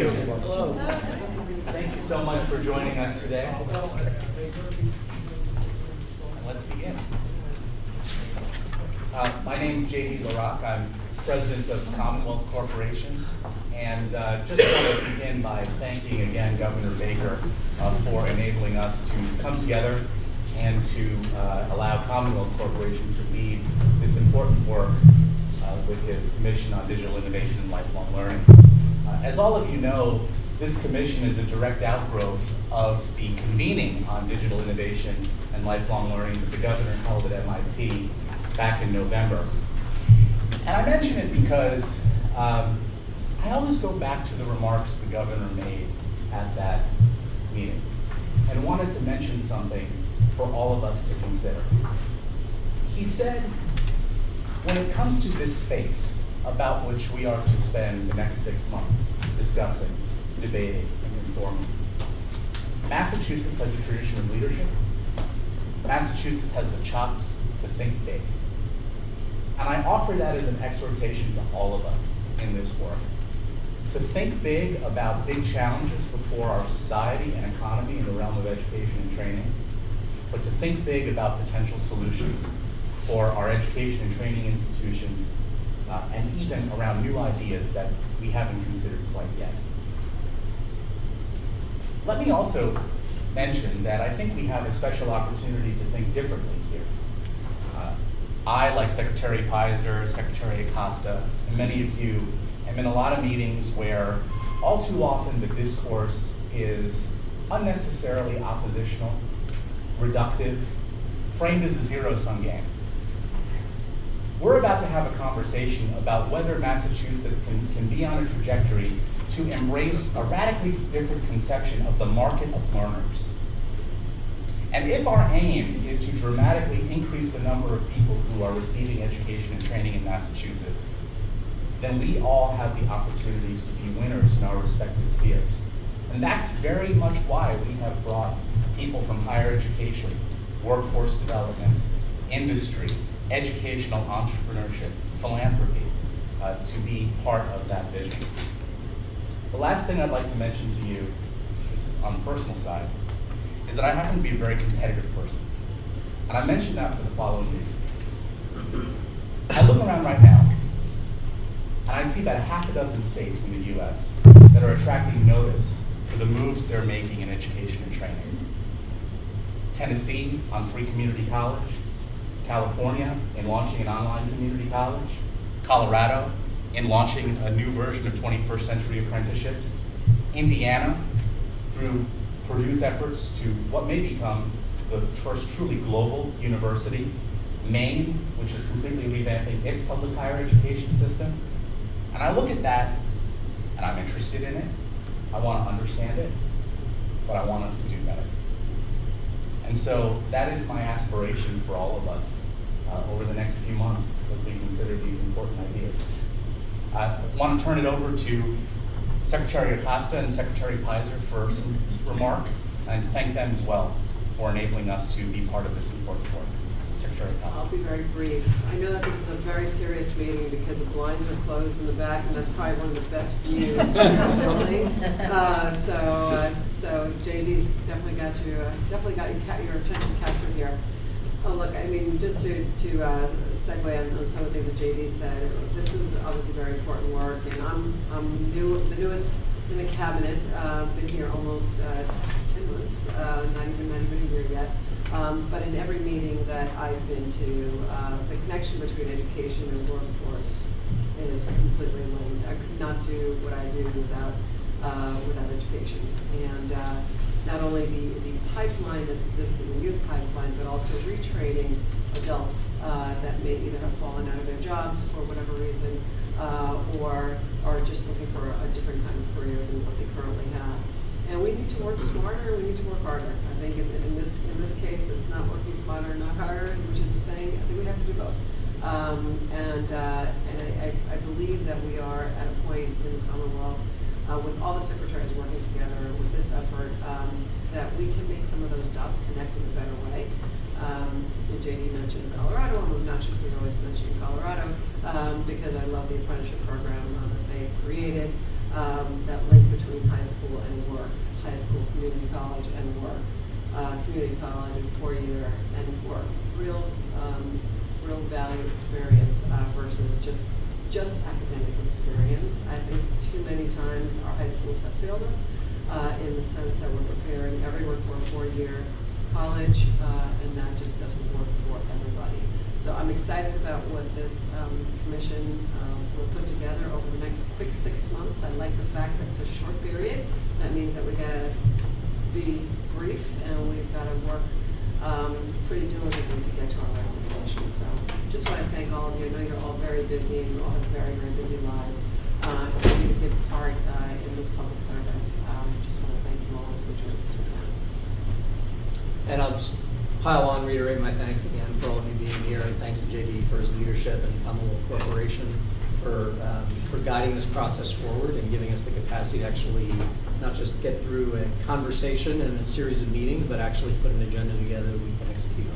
Hello. Thank you so much for joining us today. And let's begin. My name is J.D. LaRock. I'm president of Commonwealth Corporation. And just want to begin by thanking again Governor Baker for enabling us to come together and to allow Commonwealth Corporation to lead this important work with his Commission on Digital Innovation and Lifelong Learning. As all of you know, this commission is a direct outgrowth of the convening on digital innovation and lifelong learning that the governor held at MIT back in November. And I mention it because I always go back to the remarks the governor made at that meeting and wanted to mention something for all of us to consider. He said, when it comes to this space about which we are to spend the next 6 months discussing, debating, and informing, Massachusetts has a tradition of leadership. Massachusetts has the chops to think big. And I offer that as an exhortation to all of us in this work, to think big about big challenges before our society and economy in the realm of education and training, but to think big about potential solutions for our education and training institutions, and even around new ideas that we haven't considered quite yet. Let me also mention that I think we have a special opportunity to think differently here. I, like Secretary Pizer, Secretary Acosta, and many of you, am in a lot of meetings where all too often the discourse is unnecessarily oppositional, reductive, framed as a zero-sum game. We're about to have a conversation about whether Massachusetts can be on a trajectory to embrace a radically different conception of the market of learners. And if our aim is to dramatically increase the number of people who are receiving education and training in Massachusetts, then we all have the opportunities to be winners in our respective spheres. And that's very much why we have brought people from higher education, workforce development, industry, educational entrepreneurship, philanthropy, to be part of that vision. The last thing I'd like to mention to you, is on the personal side, is that I happen to be a very competitive person. And I mention that for the following reason. I look around right now, and I see about a half a dozen states in the US that are attracting notice for the moves they're making in education and training. Tennessee on free community college, California in launching an online community college, Colorado in launching a new version of 21st century apprenticeships, Indiana through Purdue's efforts to what may become the first truly global university, Maine, which is completely revamping its public higher education system. And I look at that and I'm interested in it, I want to understand it, but I want us to do better. And so that is my aspiration for all of us over the next few months as we consider these important ideas. I want to turn it over to Secretary Acosta and Secretary Pizer for some remarks, and to thank them as well for enabling us to be part of this important work. Secretary Acosta. I'll be very brief. I know that this is a very serious meeting because the blinds are closed in the back, and that's probably one of the best views in the building. So JD's definitely got your attention captured here. Oh, look, I mean, just to segue on some of the things that JD said, this is obviously very important work, and I'm the newest in the cabinet. Been here almost 10 months, not even a year yet. But in every meeting that I've been to, the connection between education and workforce is completely linked. I could not do what I do without education. And not only the pipeline that exists in the youth pipeline, but also retraining adults that may either have fallen out of their jobs for whatever reason, or are just looking for a different kind of career than what they currently have. And we need to work smarter, we need to work harder. I think in this case, it's not working smarter, not harder, which is the saying. I think we have to do both. And I believe that we are at a point in the Commonwealth, with all the secretaries working together with this effort, that we can make some of those dots connect in a better way. JD mentioned Colorado, and I'm not just always mentioning Colorado, because I love the apprenticeship program that they created, that link between 4-year and work, real value experience versus just academic experience. I think too many times our high schools have failed us in the sense that we're preparing everyone for a 4-year college, and that just doesn't work for everybody. So I'm excited about what this commission will put together over the next quick 6 months. I like the fact that it's a short period. That means that we gotta be brief and we've got to work pretty diligently to get to our recommendations. So just want to thank all of you. I know you're all very busy and you all have very, very busy lives. For you to give part in this public service. Just want to thank you all for joining me. And I'll just pile on, reiterate my thanks again for all of you being here, and thanks to JD for his leadership and Commonwealth Corporation for guiding this process forward and giving us the capacity to actually not just get through a conversation and a series of meetings, but actually put an agenda together that we can execute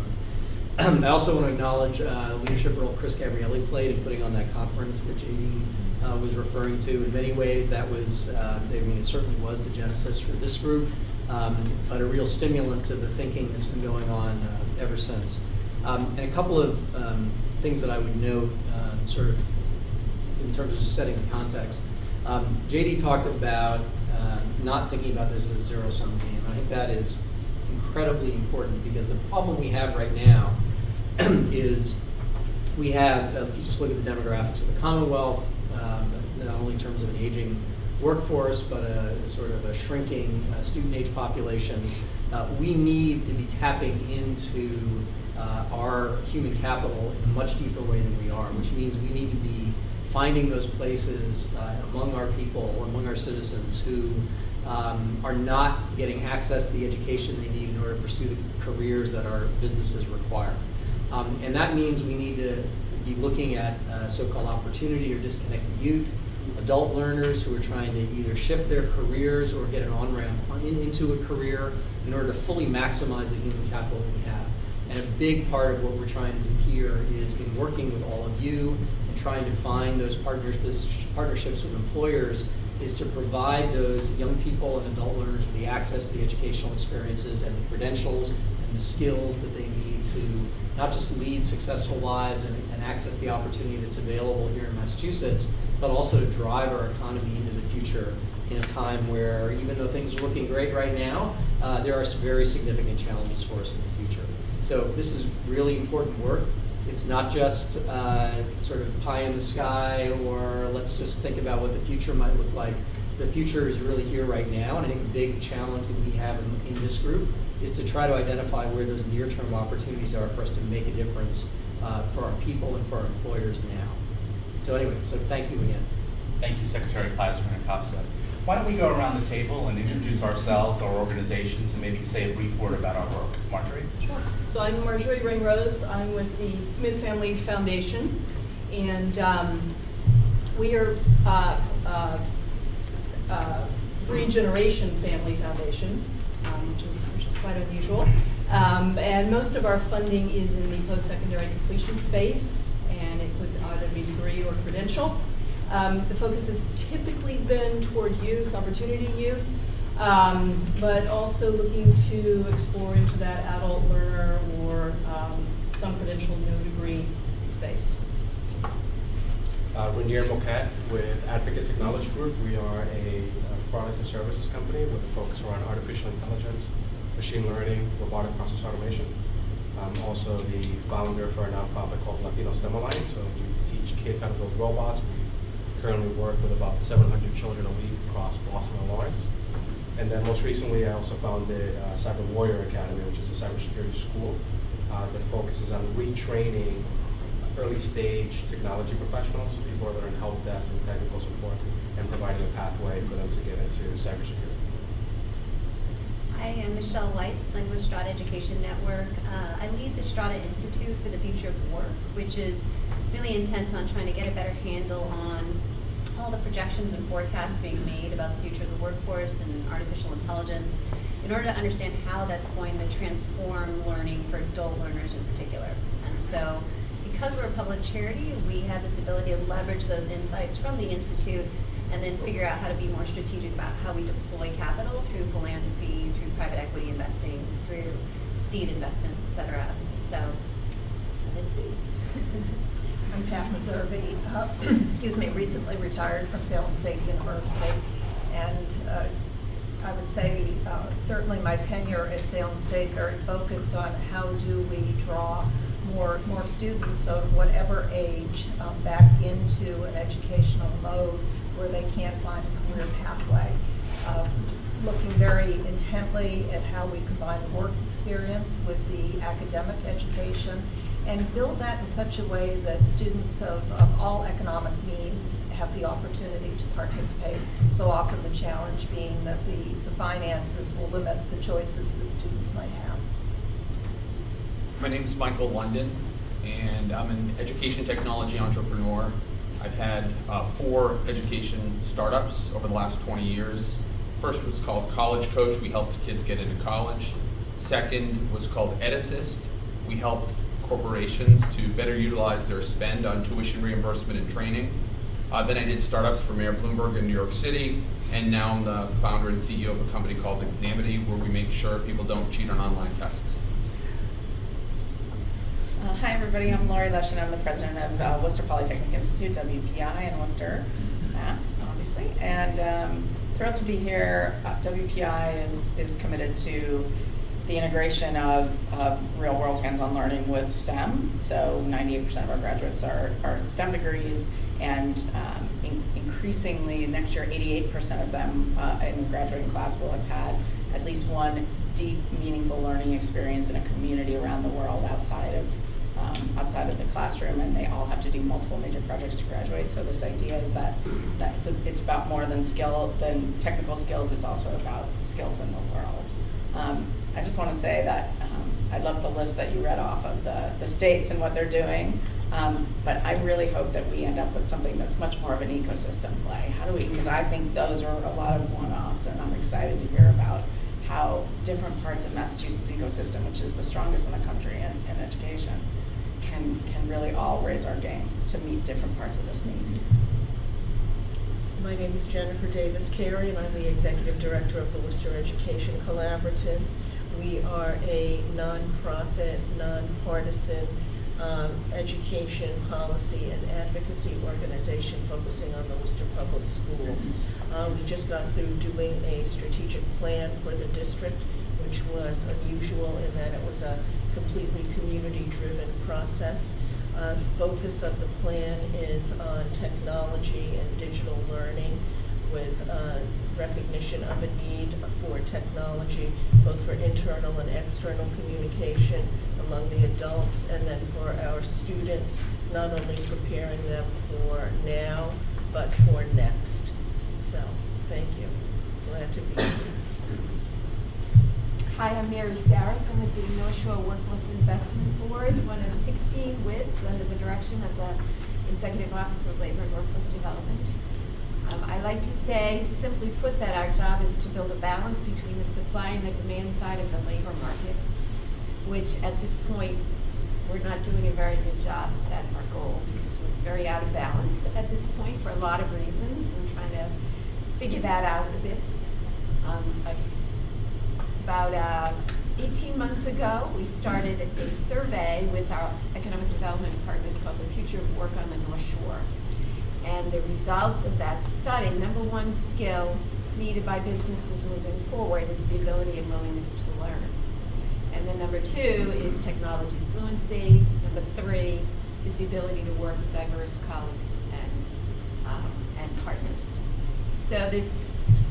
on. I also want to acknowledge the leadership role Chris Gabrielli played in putting on that conference that JD was referring to. In many ways, that was, it certainly was the genesis for this group, but a real stimulant to the thinking that's been going on ever since. And a couple of things that I would note, sort of in terms of just setting the context. JD talked about not thinking about this as a zero-sum game. I think that is incredibly important because the problem we have right now is we have, if you just look at the demographics of the Commonwealth, not only in terms of an aging workforce, but a sort of a shrinking student age population. We need to be tapping into our human capital in a much deeper way than we are, which means we need to be finding those places among our people, among our citizens who are not getting access to the education they need in order to pursue the careers that our businesses require. And that means we need to be looking at so-called opportunity or disconnected youth, adult learners who are trying to either shift their careers or get an on-ramp into a career in order to fully maximize the human capital that we have. And a big part of what we're trying to do here is in working with all of you and trying to find those partnerships with employers is to provide those young people and adult learners with the access to the educational experiences and the credentials and the skills that they need to not just lead successful lives and access the opportunity that's available here in Massachusetts, but also to drive our economy into the future in a time where, even though things are looking great right now, there are some very significant challenges for us in the future. So this is really important work. It's not just sort of pie in the sky or let's just think about what the future might look like. The future is really here right now, and I think the big challenge that we have in this group is to try to identify where those near-term opportunities are for us to make a difference for our people and for our employers now. So anyway, so thank you again. Thank you, Secretary Plaster and Acosta. Why don't we go around the table and introduce ourselves, our organizations, and maybe say a brief word about our work. Marjorie? Sure. So I'm Marjorie Ringrose. I'm with the Smith Family Foundation, and we are three-generation family foundation, which is quite unusual. And most of our funding is in the post-secondary completion space, and it could either be degree or credential. The focus has typically been toward youth, opportunity youth, but also looking to explore into that adult learner or some credential, no degree space. Renier Moquette with Advocate Technology Group. We are a products and services company with a focus around artificial intelligence, machine learning, robotic process automation. I'm also the founder for a nonprofit called Latino STEM Alliance. So we teach kids how to build robots. We currently work with about 700 children a week across Boston and Lawrence. And then most recently, I also founded Cyber Warrior Academy, which is a cybersecurity school that focuses on retraining early stage technology professionals, people that are in help desk and technical support, and providing a pathway for them to get into cybersecurity. Hi, I'm Michelle Weitz. I'm with Strata Education Network. I lead the Strata Institute for the Future of Work, which is really intent on trying to get a better handle on all the projections and forecasts being made about the future of the workforce and artificial intelligence in order to understand how that's going to transform learning for adult learners in particular. And so, because we're a public charity, we have this ability to leverage those insights from the Institute and then figure out how to be more strategic about how we deploy capital through philanthropy, through private equity investing, through seed investments, et cetera. So, this week. I'm Pat Meservey, excuse me, recently retired from Salem State University. And I would say certainly my tenure at Salem State very focused on how do we draw more students of whatever age back into an educational mode where they can find a career pathway. Looking very intently at how we combine work experience with the academic education and build that in such a way that students of all economic means have the opportunity to participate. So often the challenge being that the finances will limit the choices that students might have. My name is Michael London, and I'm an education technology entrepreneur. I've had 4 education startups over the last 20 years. First was called College Coach. We helped kids get into college. Second was called EdAssist. We helped corporations to better utilize their spend on tuition reimbursement and training. Then I did startups for Mayor Bloomberg in New York City, and now I'm the founder and CEO of a company called Examity, where we make sure people don't cheat on online tests. Hi everybody, I'm Lori Lush and I'm the president of Worcester Polytechnic Institute, WPI, in Worcester, Mass, obviously. And thrilled to be here. WPI is committed to the integration of real world hands-on learning with STEM. So 98% of our graduates are STEM degrees, and increasingly next year 88% of them in the graduating class will have had at least one deep, meaningful learning experience in a community around the world outside of the classroom, and they all have to do multiple major projects to graduate. So this idea is that it's about more than technical skills. It's also about skills in the world. I just want to say that I love the list that you read off of the states and what they're doing, but I really hope that we end up with something that's much more of an ecosystem play. How do we, because I think those are a lot of one-offs, and I'm excited to hear about how different parts of Massachusetts ecosystem, which is the strongest in the country in education, can really all raise our game to meet different parts of this need. My name is Jennifer Davis Carey, and I'm the Executive Director of the Worcester Education Collaborative. We are a nonprofit, nonpartisan education policy and advocacy organization focusing on the Worcester Public Schools. We just got through doing a strategic plan for the district, which was unusual in that it was a completely community-driven process. Focus of the plan is on technology and digital learning, with recognition of a need for technology, both for internal and external communication among the adults, and then for our students, not only preparing them for now, but for next. So, thank you. Glad to be here. Hi, I'm Mary Saracen with the North Shore Workforce Investment Board, one of 16 WIDs under the direction of the Executive Office of Labor and Workforce Development. I like to say, simply put, that our job is to build a balance between the supply and the demand side of the labor market, which at this point, we're not doing a very good job. That's our goal, because we're very out of balance at this point for a lot of reasons. I'm trying to figure that out a bit. About 18 months ago, we started a survey with our economic development partners called the Future of Work on the North Shore. And the results of that study, number one skill needed by businesses moving forward is the ability and willingness to learn. And then number two is technology fluency. Number three is the ability to work with diverse colleagues and partners. So this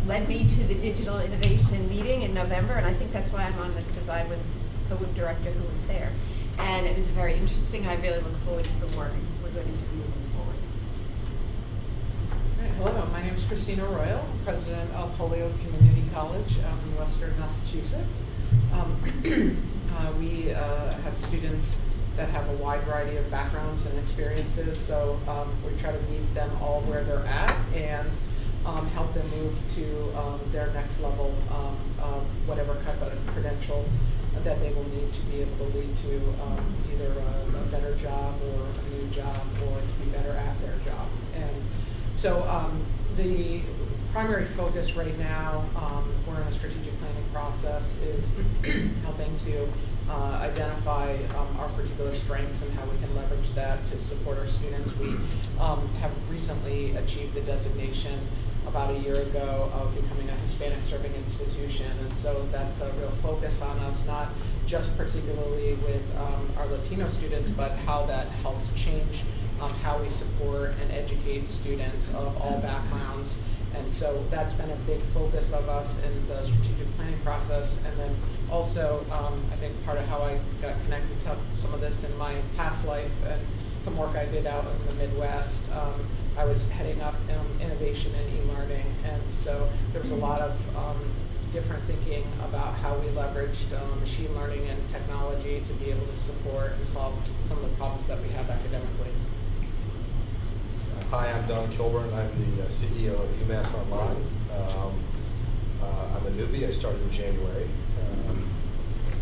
led me to the digital innovation meeting in November, and I think that's why I'm on this, because I was the WIB director who was there. And it was very interesting. I really look forward to the work we're going to do moving forward. Hello, my name is Christina Royal, president of Holyoke Community College in Western Massachusetts. We have students that have a wide variety of backgrounds and experiences, so we try to meet them all where they're at and help them move to their next level of whatever type of credential that they will need to be able to lead to either a better job or a new job, or to be better at their job. And so the primary focus right now, we're in a strategic planning process, is helping to identify our particular strengths and how we can leverage that to support our students. We have recently achieved the designation about a year ago of becoming a Hispanic serving institution, and so that's a real focus on us, not just particularly with our Latino students, but how that helps change how we support and educate students of all backgrounds. And so that's been a big focus of us in the strategic planning process. And then also, I think part of how I got connected to some of this in my past life and some work I did out in the Midwest, I was heading up innovation and e-learning. And so there was a lot of different thinking about how we leveraged machine learning and technology to be able to support and solve some of the problems that we have academically. Hi, I'm Don Kilburn. I'm the CEO of UMass Online. I'm a newbie. I started in January.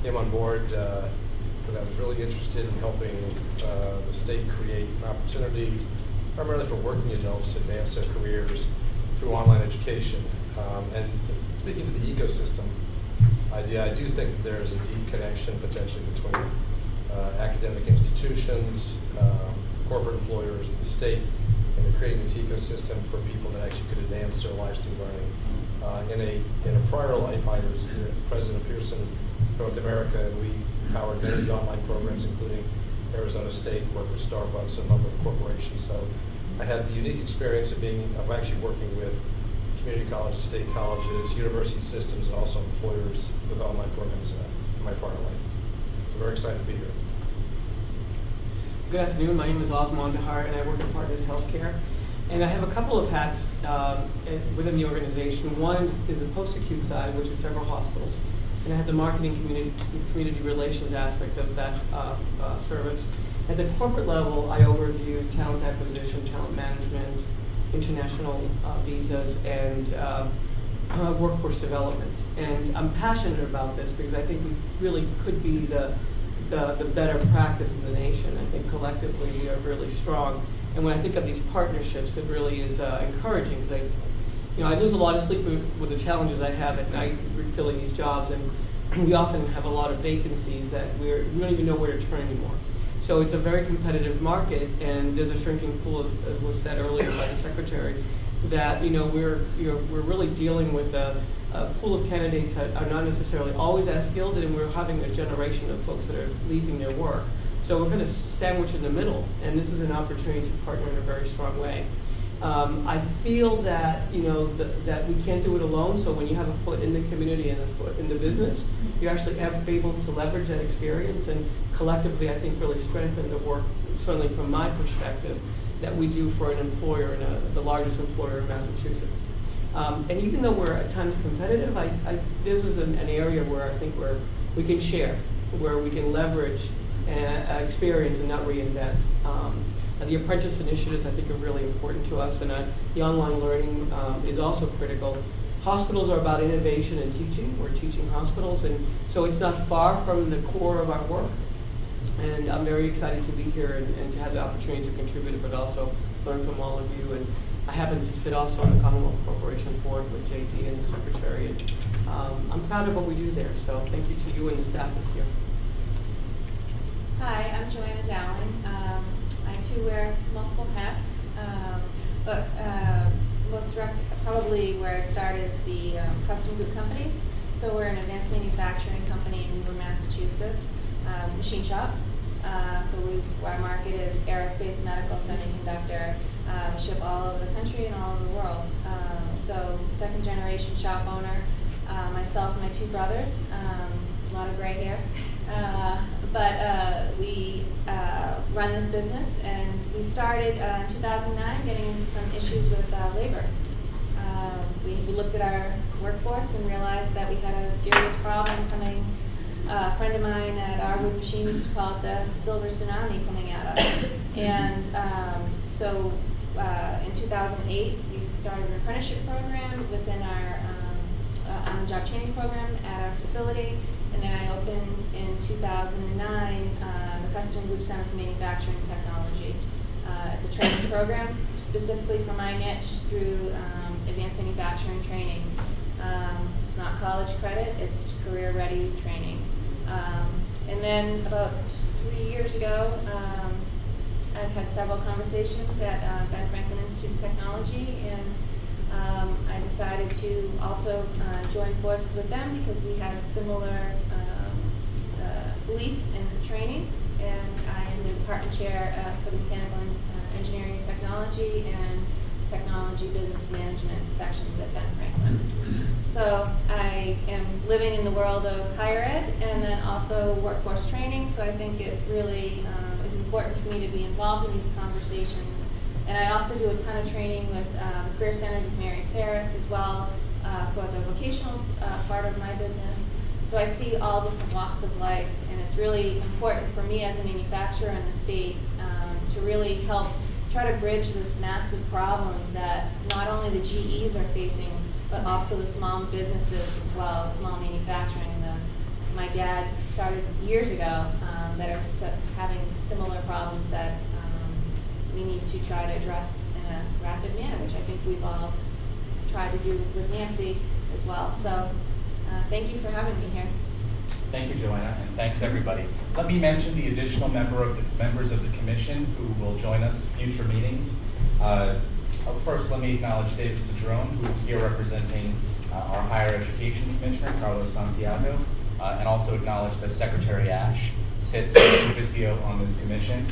Came on board because I was really interested in helping the state create an opportunity primarily for working adults to advance their careers through online education. Speaking to the ecosystem idea, I do think that there is a deep connection potentially between academic institutions, corporate employers, and the state, and creating this ecosystem for people that actually could advance their lives through learning. In a prior life, I was president of Pearson North America, and we powered many online programs, including Arizona State, worked with Starbucks, and a number of corporations. So I had the unique experience of actually working with community colleges, state colleges, university systems, and also employers with online programs in my prior life. So very excited to be here. Good afternoon. My name is Osman Dahar, and I work at Partners Healthcare. And I have a couple of hats within the organization. One is the post-acute side, which is several hospitals. And I have the marketing community relations aspect of that service. At the corporate level, I overview talent acquisition, talent management, international visas, and workforce development. And I'm passionate about this because I think we really could be the better practice in the nation. I think collectively we are really strong. And when I think of these partnerships, it really is encouraging because I lose a lot of sleep with the challenges I have at night filling these jobs, and we often have a lot of vacancies that we don't even know where to turn anymore. So it's a very competitive market, and there's a shrinking pool, as was said earlier by the secretary, that we're really dealing with a pool of candidates that are not necessarily always as skilled, and we're having a generation of folks that are leaving their work. So we're kind of sandwiched in the middle, and this is an opportunity to partner in a very strong way. I feel that that we can't do it alone. So when you have a foot in the community and a foot in the business, you're actually able to leverage that experience, and collectively, I think, really strengthen the work. Certainly, from my perspective, that we do for an employer and the largest employer in Massachusetts. And even though we're at times competitive, this is an area where I think we can share, where we can leverage experience and not reinvent. The apprentice initiatives, I think, are really important to us, and the online learning is also critical. Hospitals are about innovation and teaching. We're teaching hospitals, and so it's not far from the core of our work. And I'm very excited to be here and to have the opportunity to contribute, but also learn from all of you. And I happen to sit also on the Commonwealth Corporation board with JD and the secretary, and I'm proud of what we do there. So thank you to you and the staff that's here. Hi, I'm Joanna Dowling. I too wear multiple hats, but probably where it started is the custom group companies. So we're an advanced manufacturing company in Newbury, Massachusetts, machine shop. So our market is aerospace, medical, semiconductor, ship all over the country and all over the world. So second generation shop owner, myself and my two brothers, a lot of gray hair. But we run this business, and we started in 2009 getting into some issues with labor. We looked at our workforce and realized that we had a serious problem coming. A friend of mine at our wood machine used to call it the silver tsunami coming at us. And so in 2008, we started an apprenticeship program within our on-the-job training program at our facility. And then I opened in 2009 the Custom Group Center for Manufacturing Technology. It's a training program specifically for my niche through advanced manufacturing training. It's not college credit, it's career-ready training. And then about 3 years ago, I've had several conversations at Ben Franklin Institute of Technology, and I decided to also join forces with them because we had similar beliefs in training, and I am the department chair for the mechanical engineering and technology and technology business management sections at Ben Franklin. So I am living in the world of higher ed and then also workforce training, so I think it really is important for me to be involved in these conversations. And I also do a ton of training with the Career Centers with Mary Saris as well for the vocational part of my business. So I see all different walks of life, and it's really important for me as a manufacturer in the state to really help try to bridge this massive problem that not only the GEs are facing, but also the small businesses as well, small manufacturing. My dad started years ago that are having similar problems that we need to try to address in a rapid manner, which I think we've all tried to do with Nancy as well. So thank you for having me here. Thank you, Joanna, and thanks everybody. Let me mention the additional members of the commission who will join us at future meetings. First, let me acknowledge David Cedrone, who is here representing our Higher Education Commissioner, Carlos Santiago, and also acknowledge that Secretary Ash sits ex officio on this commission.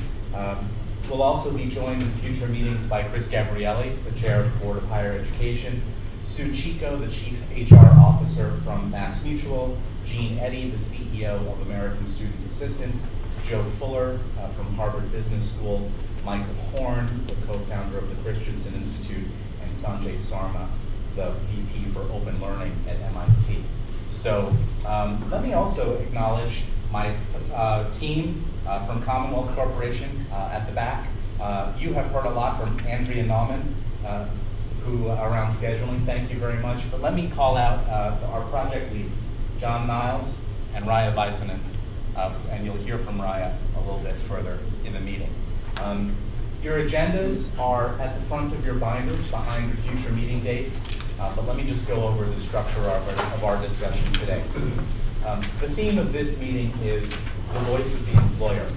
We'll also be joined in future meetings by Chris Gabrielli, the Chair of the Board of Higher Education, Sue Chico, the Chief HR Officer from MassMutual, Jean Eddy, the CEO of American Student Assistance, Joe Fuller from Harvard Business School, Michael Horn, the co-founder of the Christensen Institute, and Sanjay Sarma, the VP for Open Learning at MIT. So let me also acknowledge my team from Commonwealth Corporation at the back. You have heard a lot from Andrea Nauman, who around scheduling. Thank you very much. But let me call out our project leads, John Niles and Raya Vaisanen, and you'll hear from Raya a little bit further in the meeting. Your agendas are at the front of your binders behind the future meeting dates, but let me just go over the structure of our discussion today. The theme of this meeting is the voice of the employer,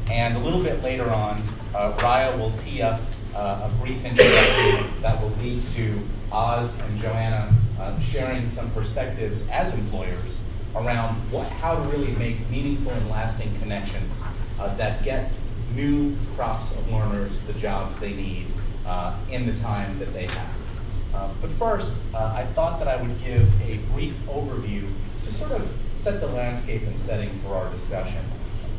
and a little bit later on, Raya will tee up a brief introduction that will lead to Oz and Joanna sharing some perspectives as employers around how to really make meaningful and lasting connections that get new crops of learners the jobs they need in the time that they have. But first, I thought that I would give a brief overview to sort of set the landscape and setting for our discussion.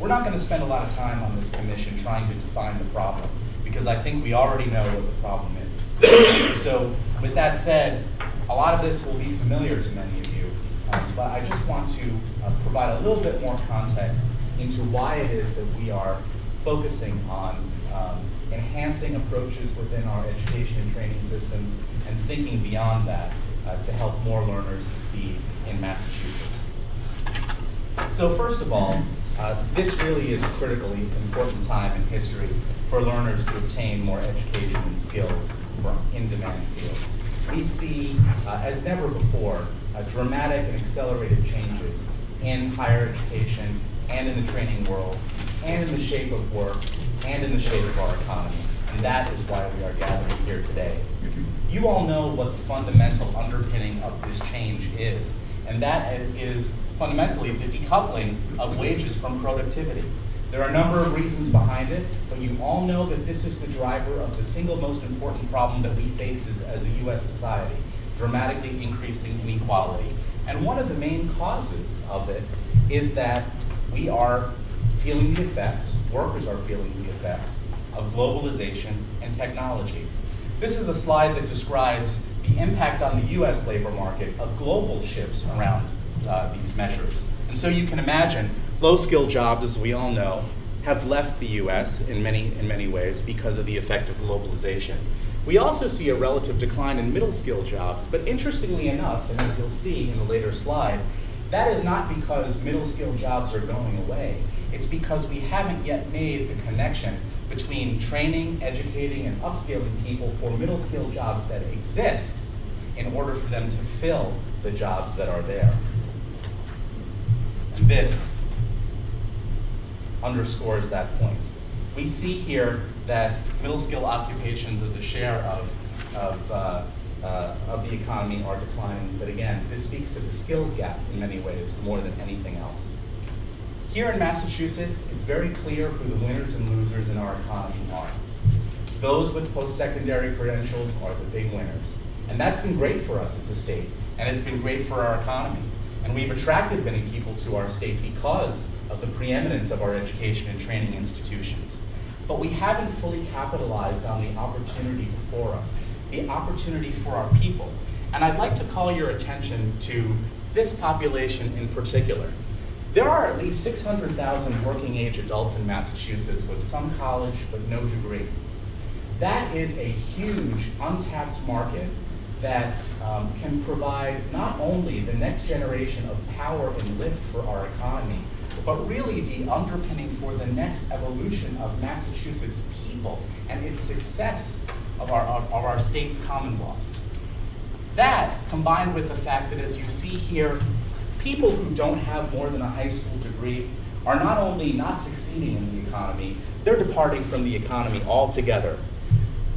We're not going to spend a lot of time on this commission trying to define the problem, because I think we already know what the problem is. So with that said, a lot of this will be familiar to many of you, but I just want to provide a little bit more context into why it is that we are focusing on enhancing approaches within our education and training systems and thinking beyond that to help more learners succeed in Massachusetts. So first of all, this really is a critically important time in history for learners to obtain more education and skills from in-demand fields. We see, as never before, dramatic and accelerated changes in higher education and in the training world, and in the shape of work, and in the shape of our economy. And that is why we are gathering here today. You all know what the fundamental underpinning of this change is, and that is fundamentally the decoupling of wages from productivity. There are a number of reasons behind it, but you all know that this is the driver of the single most important problem that we face as a U.S. society, dramatically increasing inequality. And one of the main causes of it is that we are feeling the effects, workers are feeling the effects of globalization and technology. This is a slide that describes the impact on the U.S. labor market of global shifts around these measures. And so you can imagine low-skilled jobs, as we all know, have left the U.S. in many ways because of the effect of globalization. We also see a relative decline in middle-skilled jobs, but interestingly enough, and as you'll see in a later slide, that is not because middle-skilled jobs are going away. It's because we haven't yet made the connection between training, educating, and upskilling people for middle-skilled jobs that exist, in order for them to fill the jobs that are there. And this underscores that point. We see here that middle skill occupations as a share of the economy are declining, but again, this speaks to the skills gap in many ways more than anything else. Here in Massachusetts, it's very clear who the winners and losers in our economy are. Those with post-secondary credentials are the big winners. And that's been great for us as a state, and it's been great for our economy. And we've attracted many people to our state because of the preeminence of our education and training institutions. But we haven't fully capitalized on the opportunity before us, the opportunity for our people. And I'd like to call your attention to this population in particular. There are at least 600,000 working age adults in Massachusetts with some college but no degree. That is a huge untapped market that can provide not only the next generation of power and lift for our economy, but really the underpinning for the next evolution of Massachusetts people and its success of our state's Commonwealth. That, combined with the fact that, as you see here, people who don't have more than a high school degree are not only not succeeding in the economy, they're departing from the economy altogether.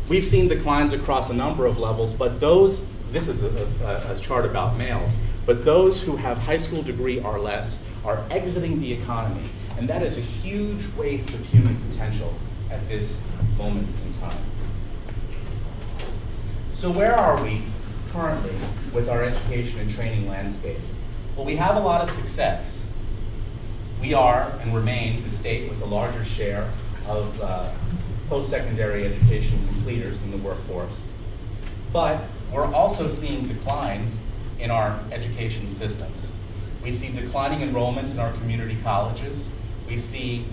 We've seen declines across a number of levels, but those, this is a chart about males, but those who have high school degree or less are exiting the economy, and that is a huge waste of human potential at this moment in time. So where are we currently with our education and training landscape? Well, we have a lot of success. We are and remain the state with the largest share of post-secondary education completers in the workforce. But we're also seeing declines in our education systems. We see declining enrollment in our community colleges. We see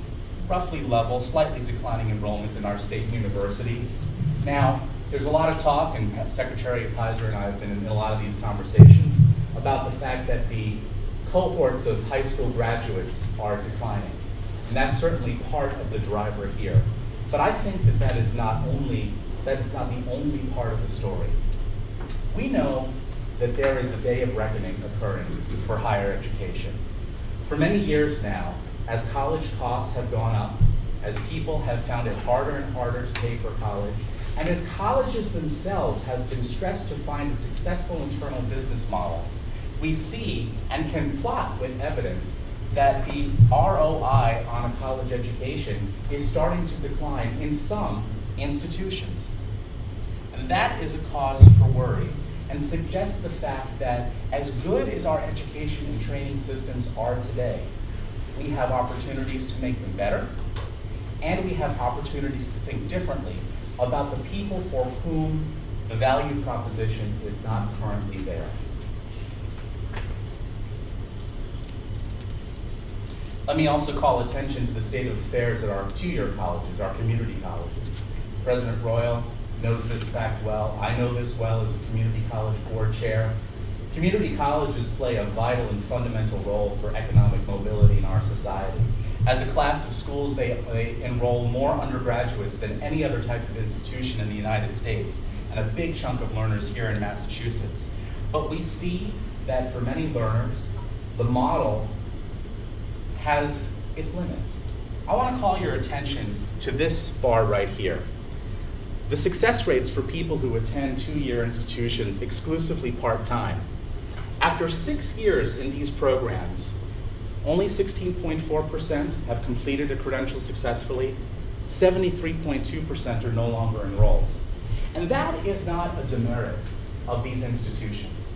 roughly level, slightly declining enrollment in our state universities. Now, there's a lot of talk, and Secretary Pizer and I have been in a lot of these conversations, about the fact that the cohorts of high school graduates are declining. And that's certainly part of the driver here. But I think that that is not the only part of the story. We know that there is a day of reckoning occurring for higher education. For many years now, as college costs have gone up, as people have found it harder and harder to pay for college, and as colleges themselves have been stressed to find a successful internal business model, we see and can plot with evidence that the ROI on a college education is starting to decline in some institutions. And that is a cause for worry and suggests the fact that as good as our education and training systems are today, we have opportunities to make them better, and we have opportunities to think differently about the people for whom the value proposition is not currently there. Let me also call attention to the state of affairs at our two-year colleges, our community colleges. President Royal knows this fact well. I know this well as a community college board chair. Community colleges play a vital and fundamental role for economic mobility in our society. As a class of schools, they enroll more undergraduates than any other type of institution in the United States, and a big chunk of learners here in Massachusetts. But we see that for many learners, the model has its limits. I want to call your attention to this bar right here. The success rates for people who attend two-year institutions exclusively part-time. After 6 years in these programs, only 16.4% have completed a credential successfully. 73.2% are no longer enrolled. And that is not a demerit of these institutions.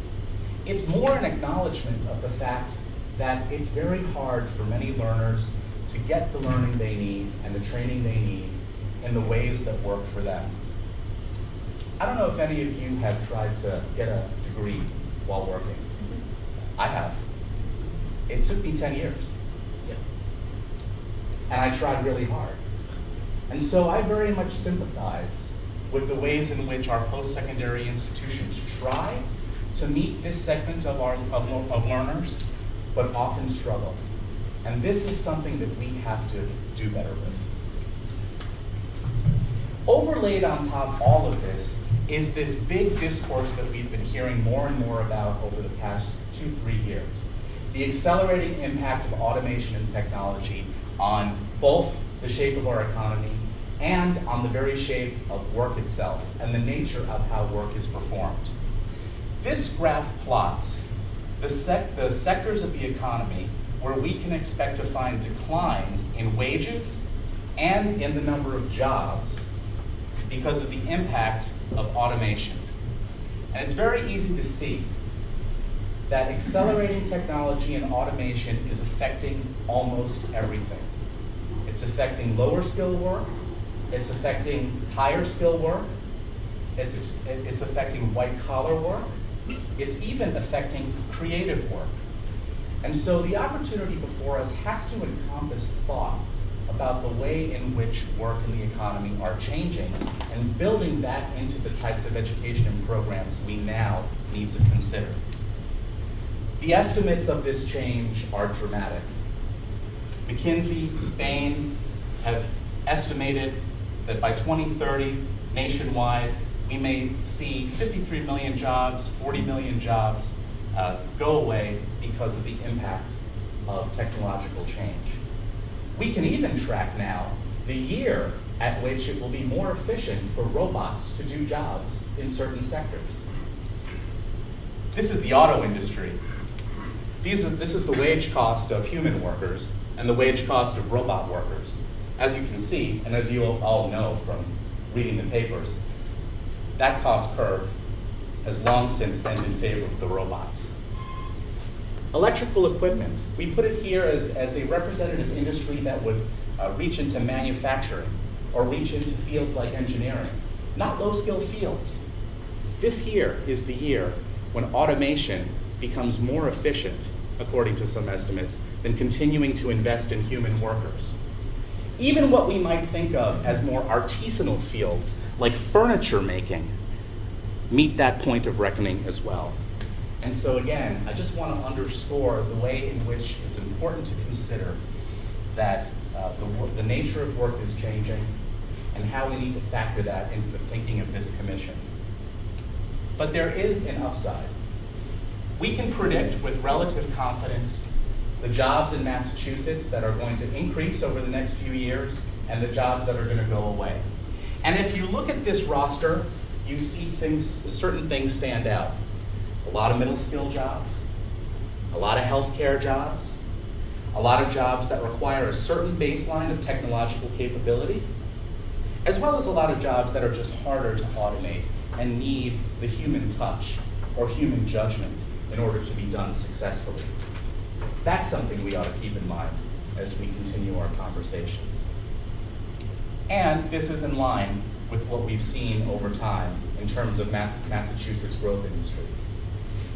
It's more an acknowledgement of the fact that it's very hard for many learners to get the learning they need and the training they need in the ways that work for them. I don't know if any of you have tried to get a degree while working. I have. It took me 10 years. And I tried really hard. And so I very much sympathize with the ways in which our post-secondary institutions try to meet this segment of learners, but often struggle. And this is something that we have to do better with. Overlaid on top of all of this is this big discourse that we've been hearing more and more about over the past 2-3 years. The accelerating impact of automation and technology on both the shape of our economy and on the very shape of work itself and the nature of how work is performed. This graph plots the sectors of the economy where we can expect to find declines in wages and in the number of jobs because of the impact of automation. And it's very easy to see that accelerating technology and automation is affecting almost everything. It's affecting lower skill work, it's affecting higher skill work, it's affecting white collar work, it's even affecting creative work. And so the opportunity before us has to encompass thought about the way in which work and the economy are changing and building that into the types of education and programs we now need to consider. The estimates of this change are dramatic. McKinsey, Bain have estimated that by 2030, nationwide, we may see 53 million jobs, 40 million jobs go away because of the impact of technological change. We can even track now the year at which it will be more efficient for robots to do jobs in certain sectors. This is the auto industry. This is the wage cost of human workers and the wage cost of robot workers. As you can see, and as you all know from reading the papers, that cost curve has long since been in favor of the robots. Electrical equipment, we put it here as a representative industry that would reach into manufacturing or reach into fields like engineering, not low-skill fields. This year is the year when automation becomes more efficient, according to some estimates, than continuing to invest in human workers. Even what we might think of as more artisanal fields, like furniture making, meet that point of reckoning as well. And so again, I just want to underscore the way in which it's important to consider that the nature of work is changing and how we need to factor that into the thinking of this commission. But there is an upside. We can predict with relative confidence the jobs in Massachusetts that are going to increase over the next few years and the jobs that are going to go away. And if you look at this roster, you see certain things stand out. A lot of middle skill jobs, a lot of healthcare jobs, a lot of jobs that require a certain baseline of technological capability, as well as a lot of jobs that are just harder to automate and need the human touch or human judgment in order to be done successfully. That's something we ought to keep in mind as we continue our conversations. And this is in line with what we've seen over time in terms of Massachusetts growth industries.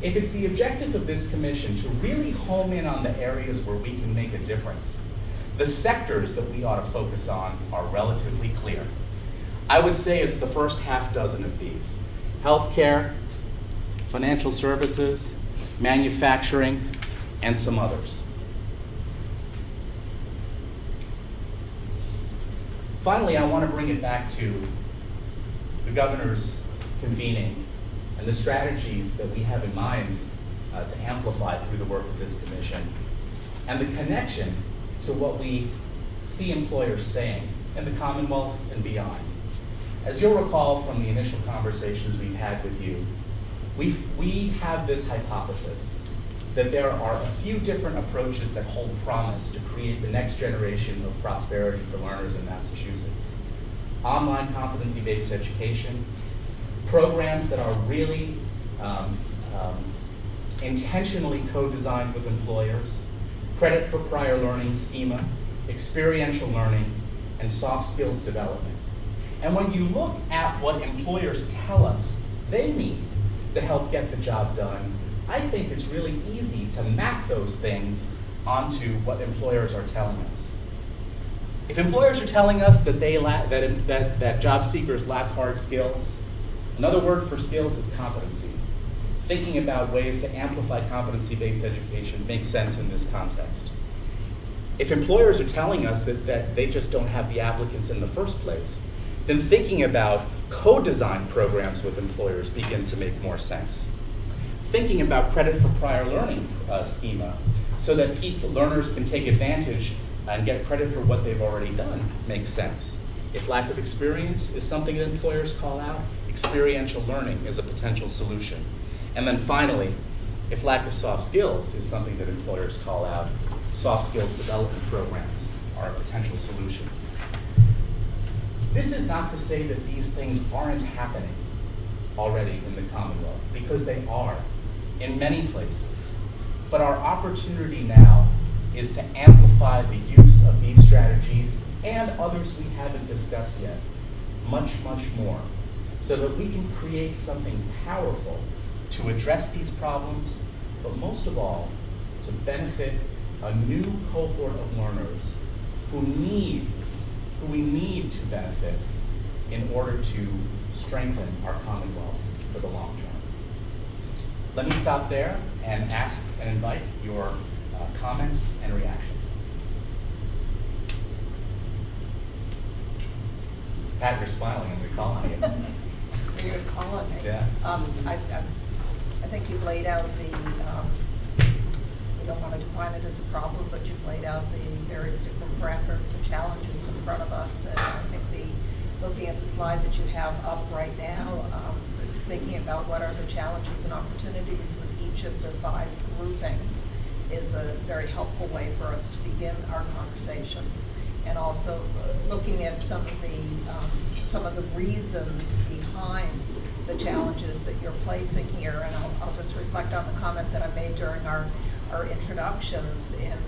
If it's the objective of this commission to really home in on the areas where we can make a difference, the sectors that we ought to focus on are relatively clear. I would say it's the first half dozen of these: healthcare, financial services, manufacturing, and some others. Finally, I want to bring it back to the governor's convening and the strategies that we have in mind to amplify through the work of this commission, and the connection to what we see employers saying in the Commonwealth and beyond. As you'll recall from the initial conversations we've had with you, we have this hypothesis that there are a few different approaches that hold promise to create the next generation of prosperity for learners in Massachusetts. Online competency-based education, programs that are really intentionally co-designed with employers, credit for prior learning schema, experiential learning, and soft skills development. And when you look at what employers tell us they need to help get the job done, I think it's really easy to map those things onto what employers are telling us. If employers are telling us that that job seekers lack hard skills, another word for skills is competencies. Thinking about ways to amplify competency-based education makes sense in this context. If employers are telling us that they just don't have the applicants in the first place, then thinking about co-design programs with employers begin to make more sense. Thinking about credit for prior learning schema so that learners can take advantage and get credit for what they've already done makes sense. If lack of experience is something that employers call out, experiential learning is a potential solution. And then finally, if lack of soft skills is something that employers call out, soft skills development programs are a potential solution. This is not to say that these things aren't happening already in the Commonwealth, because they are in many places. But our opportunity now is to amplify the use of these strategies and others we haven't discussed yet, much, much more, so that we can create something powerful to address these problems, but most of all, to benefit a new cohort of learners who we need to benefit in order to strengthen our Commonwealth for the long term. Let me stop there and ask and invite your comments and reactions. Pat, you're smiling as we call on you. You're calling me. Yeah. I think you've laid out the, we don't want to define it as a problem, but you've laid out the various different parameters, the challenges in front of us. And I think looking at the slide that you have up right now, thinking about what are the challenges and opportunities with each of the 5 groupings is a very helpful way for us to begin our conversations. And also looking at some of the reasons behind the challenges that you're placing here. And I'll just reflect on the comment that I made during our introductions in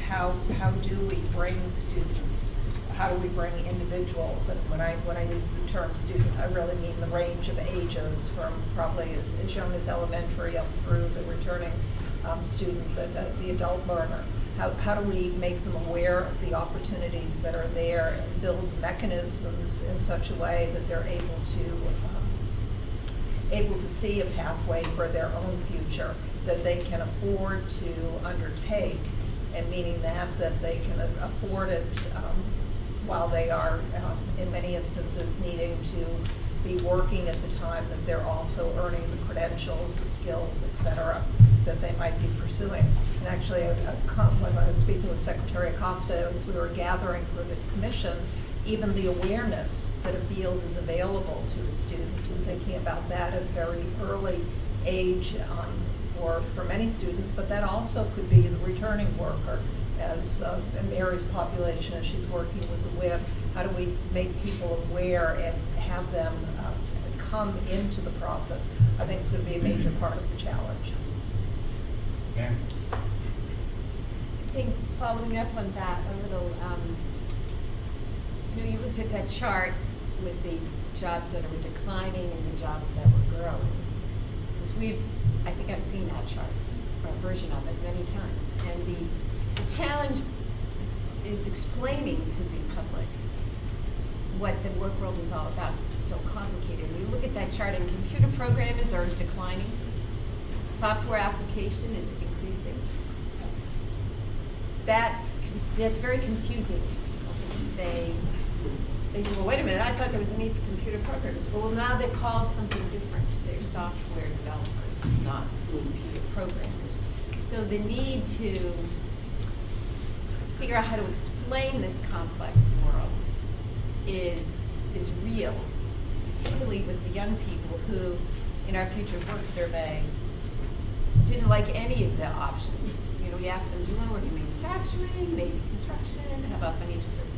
how do we bring students, how do we bring individuals, and when I use the term student, I really mean the range of ages from probably as young as elementary up through the returning student, the adult learner. How do we make them aware of the opportunities that are there and build mechanisms in such a way that they're able to see a pathway for their own future that they can afford to undertake, and meaning that they can afford it while they are, in many instances, needing to be working at the time that they're also earning the credentials, the skills, et cetera, that they might be pursuing. And actually, when I was speaking with Secretary Acosta, as we were gathering for the commission, even the awareness that a field is available to a student, and thinking about that at a very early age for many students, but that also could be the returning worker, as Mary's population, as she's working with the WIP. How do we make people aware and have them come into the process? I think it's going to be a major part of the challenge. Yeah. I think following up on that a little, you looked at that chart with the jobs that were declining and the jobs that were growing. Because I think I've seen that chart, or a version of it, many times. And the challenge is explaining to the public what the work world is all about. This is so complicated. When you look at that chart, and computer programmers are declining, software application is increasing. That's very confusing to people, because they say, well, wait a minute, I thought there was a need for computer programmers. Well, now they're called something different. They're software developers, not computer programmers. So the need to figure out how to explain this complex world is real, particularly with the young people who, in our future work survey, didn't like any of the options. We asked them, do you want to work in manufacturing, maybe construction, how about financial services?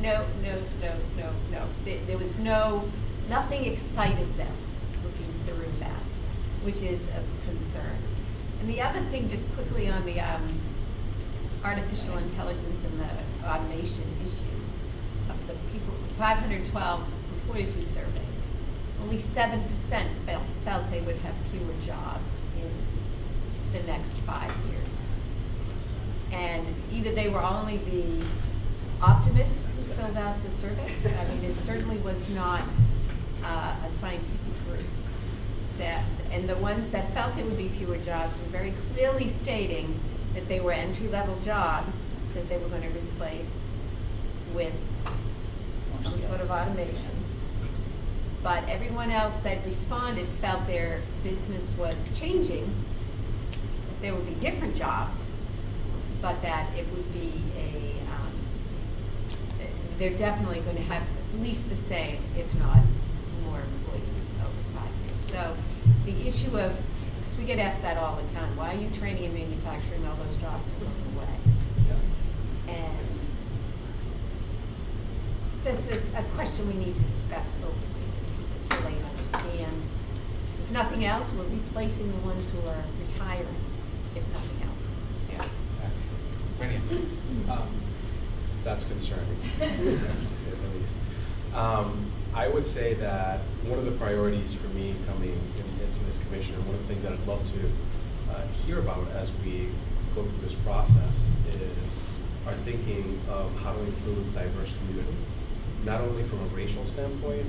No. There was nothing excited them looking through that, which is of concern. And the other thing, just quickly on the artificial intelligence and the automation issue, of the people, 512 employees we surveyed, only 7% felt they would have fewer jobs in the next 5 years. And either they were only the optimists who filled out the survey. I mean, it certainly was not a scientific group. And the ones that felt there would be fewer jobs were very clearly stating that they were entry-level jobs that they were going to replace with some sort of automation. But everyone else that responded felt their business was changing. There would be different jobs, but that it would be they're definitely going to have at least the same, if not more employees over 5 years. So the issue of, because we get asked that all the time, why are you training in manufacturing? All those jobs are going away. And this is a question we need to discuss openly with people so they understand. If nothing else, we're replacing the ones who are retiring, if nothing else. So. That's concerning, to say the least. I would say that one of the priorities for me coming into this commission, and one of the things that I'd love to hear about as we go through this process, is our thinking of how to include diverse communities, not only from a racial standpoint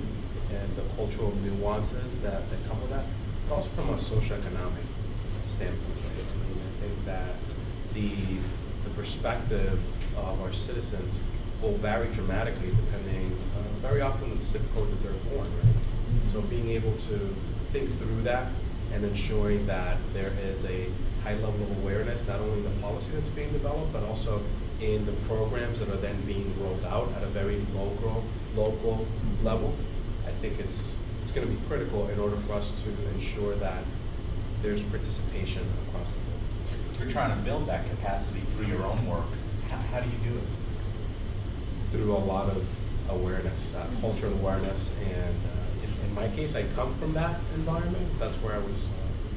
and the cultural nuances that come with that, but also from a socioeconomic standpoint. Right? I mean, I think that the perspective of our citizens will vary dramatically depending very often on the zip code that they're born, right? So being able to think through that and ensuring that there is a high level of awareness, not only in the policy that's being developed, but also in the programs that are then being rolled out at a very local level. I think it's going to be critical in order for us to ensure that there's participation across the board. You're trying to build that capacity through your own work. How do you do it? Through a lot of awareness, cultural awareness, and in my case, I come from that environment. That's where I was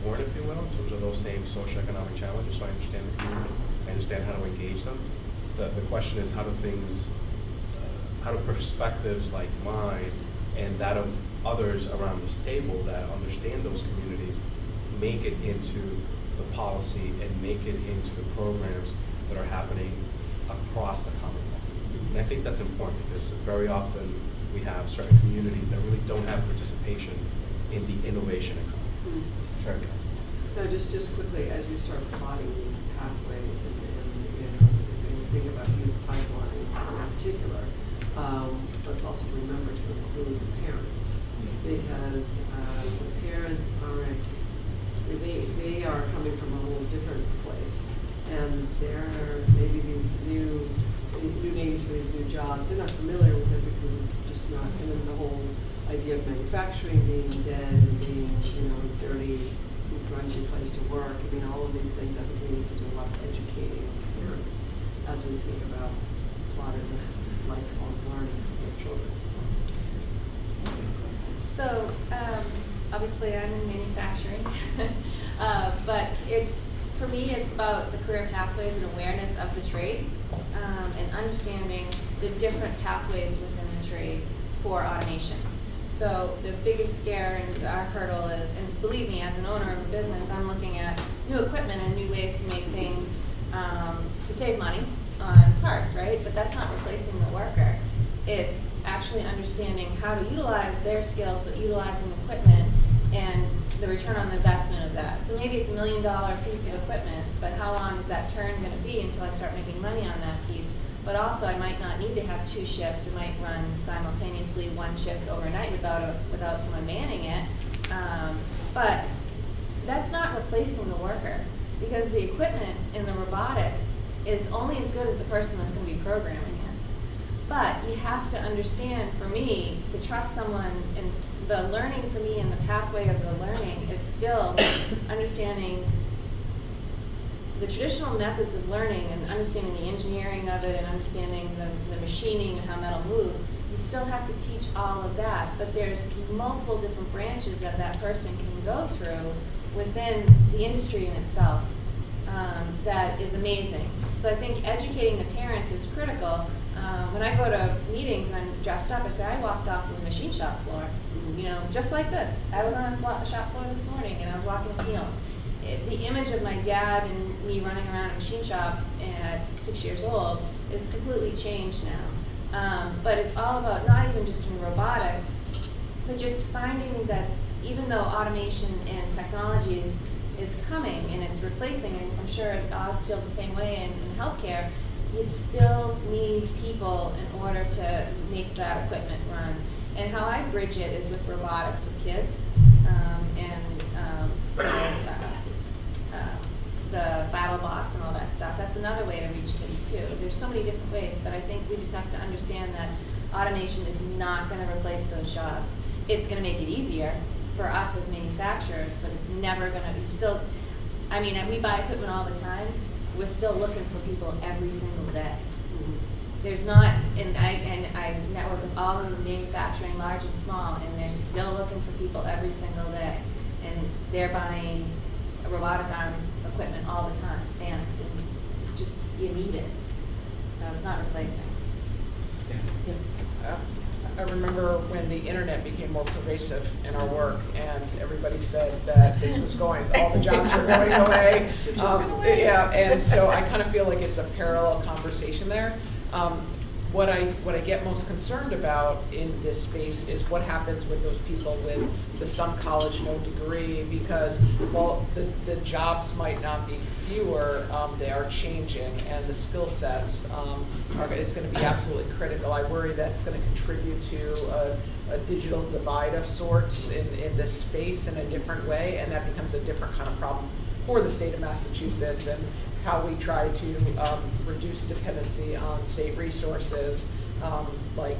born, if you will, in terms of those same socioeconomic challenges, so I understand the community. I understand how to engage them. The question is, how do perspectives like mine and that of others around this table that understand those communities make it into the policy and make it into the programs that are happening across the Commonwealth. And I think that's important because very often we have certain communities that really don't have participation in the innovation economy. Sure. No, just quickly, as we start plotting these pathways and you know, as we think about youth pipelines in particular, let's also remember to include the parents, because the parents aren't, they are coming from a whole different place, and there are maybe these new names for these new jobs. They're not familiar with it because this is just not, and then the whole idea of manufacturing being dead and being, you know, dirty, grungy place to work. I mean, all of these things, I think we need to do a lot of educating parents as we think about plotting this lifelong learning for their children. So, obviously I'm in manufacturing, but for me, it's about the career pathways and awareness of the trade, and understanding the different pathways within the trade for automation. So the biggest scare and our hurdle is, and believe me, as an owner of a business, I'm looking at new equipment and new ways to make things to save money on parts, right? But that's not replacing the worker. It's actually understanding how to utilize their skills, but utilizing equipment and the return on the investment of that. So maybe it's $1 million piece of equipment, but how long is that turn going to be until I start making money on that piece? But also, I might not need to have 2 shifts. It might run simultaneously 1 shift overnight without someone manning it. But that's not replacing the worker, because the equipment in the robotics is only as good as the person that's going to be programming it. But you have to understand, for me, to trust someone, and the learning for me and the pathway of the learning is still understanding the traditional methods of learning and understanding the engineering of it and understanding the machining and how metal moves. You still have to teach all of that, but there's multiple different branches that that person can go through within the industry in itself that is amazing. So I think educating the parents is critical. When I go to meetings and I'm dressed up, I say I walked off of the machine shop floor, you know, just like this. I was on the shop floor this morning and I was walking in heels. The image of my dad and me running around a machine shop at 6 years old is completely changed now. But it's all about not even just in robotics, but just finding that even though automation and technology is coming and it's replacing, and I'm sure Oz feels the same way in healthcare, you still need people in order to make that equipment run. And how I bridge it is with robotics with kids, the battle box and all that stuff. That's another way to reach kids too. There's so many different ways, but I think we just have to understand that automation is not going to replace those jobs. It's going to make it easier for us as manufacturers, but it's never going to be still. I mean, we buy equipment all the time. We're still looking for people every single day. There's not, and I network with all of the manufacturing, large and small, and they're still looking for people every single day. And they're buying robotic arm equipment all the time, fans, and it's just, you need it. So it's not replacing. I remember when the internet became more pervasive in our work, and everybody said that this was going, all the jobs are going away. Yeah, and so I kind of feel like it's a parallel conversation there. What I get most concerned about in this space is what happens with those people with the some college, no degree, because while the jobs might not be fewer, they are changing, and the skill sets it's going to be absolutely critical. I worry that it's going to contribute to a digital divide of sorts in this space in a different way, and that becomes a different kind of problem for the state of Massachusetts and how we try to reduce dependency on state resources like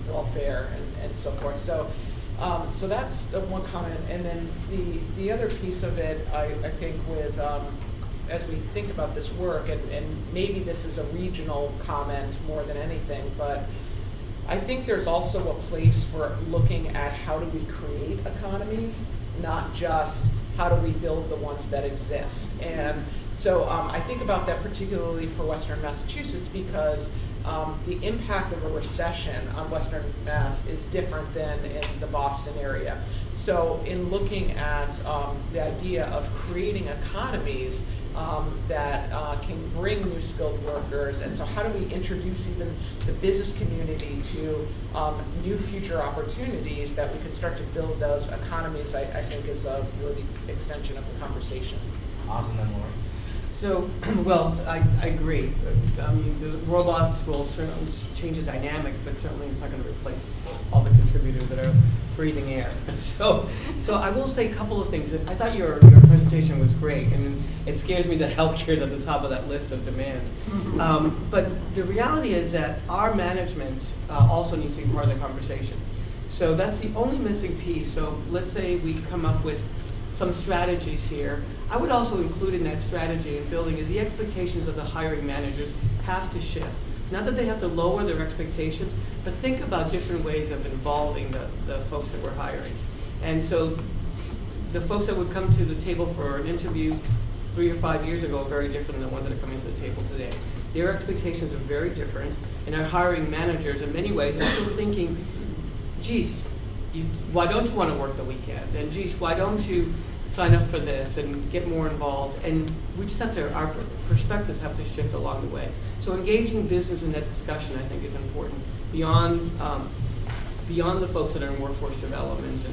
welfare and so forth. So that's one comment. And then the other piece of it, I think, with as we think about this work, and maybe this is a regional comment more than anything, but I think there's also a place for looking at how do we create economies, not just how do we build the ones that exist. And so I think about that particularly for Western Massachusetts because the impact of a recession on Western Mass is different than in the Boston area. So in looking at the idea of creating economies that can bring new skilled workers, and so how do we introduce even the business community to new future opportunities that we could start to build those economies, I think is a really extension of the conversation. Awesome, then, Lori. So, well, I agree. I mean, the robots will certainly change the dynamic, but certainly it's not going to replace all the contributors that are breathing air. So I will say a couple of things. I thought your presentation was great, and it scares me that healthcare is at the top of that list of demand. But the reality is that our management also needs to be part of the conversation. So that's the only missing piece. So let's say we come up with some strategies here. I would also include in that strategy and building is the expectations of the hiring managers have to shift. Not that they have to lower their expectations, but think about different ways of involving the folks that we're hiring. And so the folks that would come to the table for an interview 3 or 5 years ago are very different than the ones that are coming to the table today. Their expectations are very different, and our hiring managers in many ways are still thinking, geez, why don't you want to work the weekend? And geez, why don't you sign up for this and get more involved? And we just have to, our perspectives have to shift along the way. So engaging business in that discussion, I think, is important beyond the folks that are in workforce development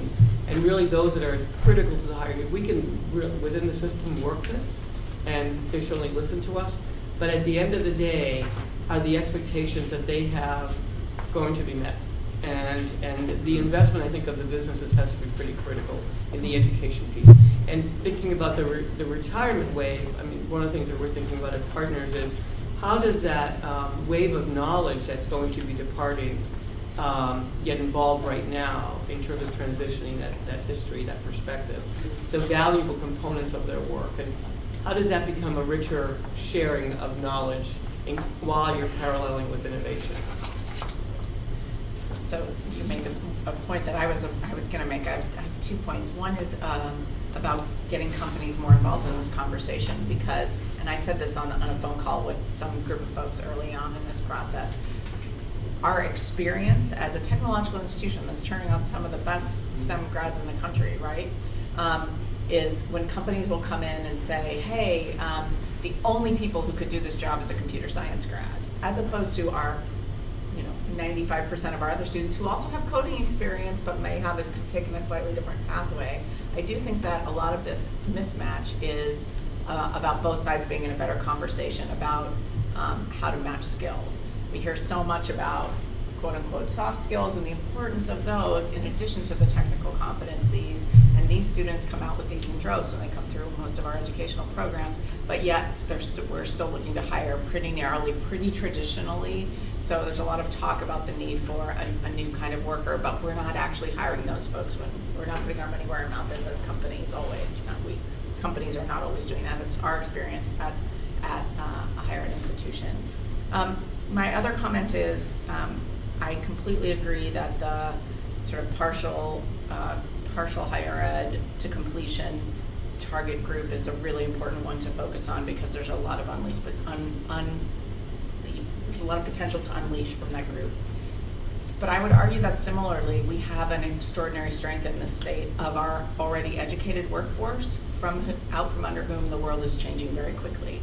and really those that are critical to the hiring. If we can, within the system, work this, and they certainly listen to us, but at the end of the day, are the expectations that they have going to be met? And the investment, I think, of the businesses has to be pretty critical in the education piece. And thinking about the retirement wave, I mean, one of the things that we're thinking about as partners is how does that wave of knowledge that's going to be departing get involved right now in terms of transitioning that history, that perspective, the valuable components of their work, and how does that become a richer sharing of knowledge while you're paralleling with innovation? So you made a point that I was going to make. I have 2 points. One is about getting companies more involved in this conversation because, and I said this on a phone call with some group of folks early on in this process, our experience as a technological institution that's turning out some of the best STEM grads in the country, right, is when companies will come in and say, hey, the only people who could do this job is a computer science grad, as opposed to our 95% of our other students who also have coding experience but may have taken a slightly different pathway. I do think that a lot of this mismatch is about both sides being in a better conversation about how to match skills. We hear so much about quote-unquote soft skills and the importance of those in addition to the technical competencies. And these students come out with these in droves when they come through most of our educational programs, but yet we're still looking to hire pretty narrowly, pretty traditionally. So there's a lot of talk about the need for a new kind of worker, but we're not actually hiring those folks when we're not putting our money where our mouth is, as companies always. Companies are not always doing that. It's our experience at a higher ed institution. My other comment is I completely agree that the sort of partial higher ed to completion target group is a really important one to focus on because there's a lot of there's a lot of potential to unleash from that group. But I would argue that similarly, we have an extraordinary strength in this state of our already educated workforce out from under whom the world is changing very quickly.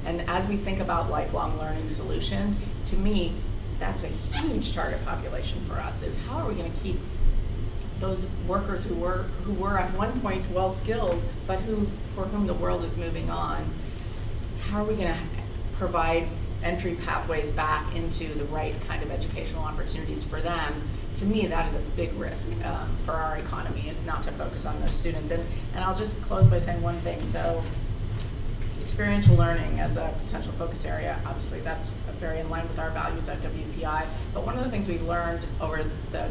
And as we think about lifelong learning solutions, to me, that's a huge target population for us, is how are we going to keep those workers who were at one point well-skilled, but for whom the world is moving on, how are we going to provide entry pathways back into the right kind of educational opportunities for them? To me, that is a big risk for our economy, is not to focus on those students. And I'll just close by saying one thing. So experiential learning as a potential focus area, obviously that's very in line with our values at WPI. But one of the things we've learned over the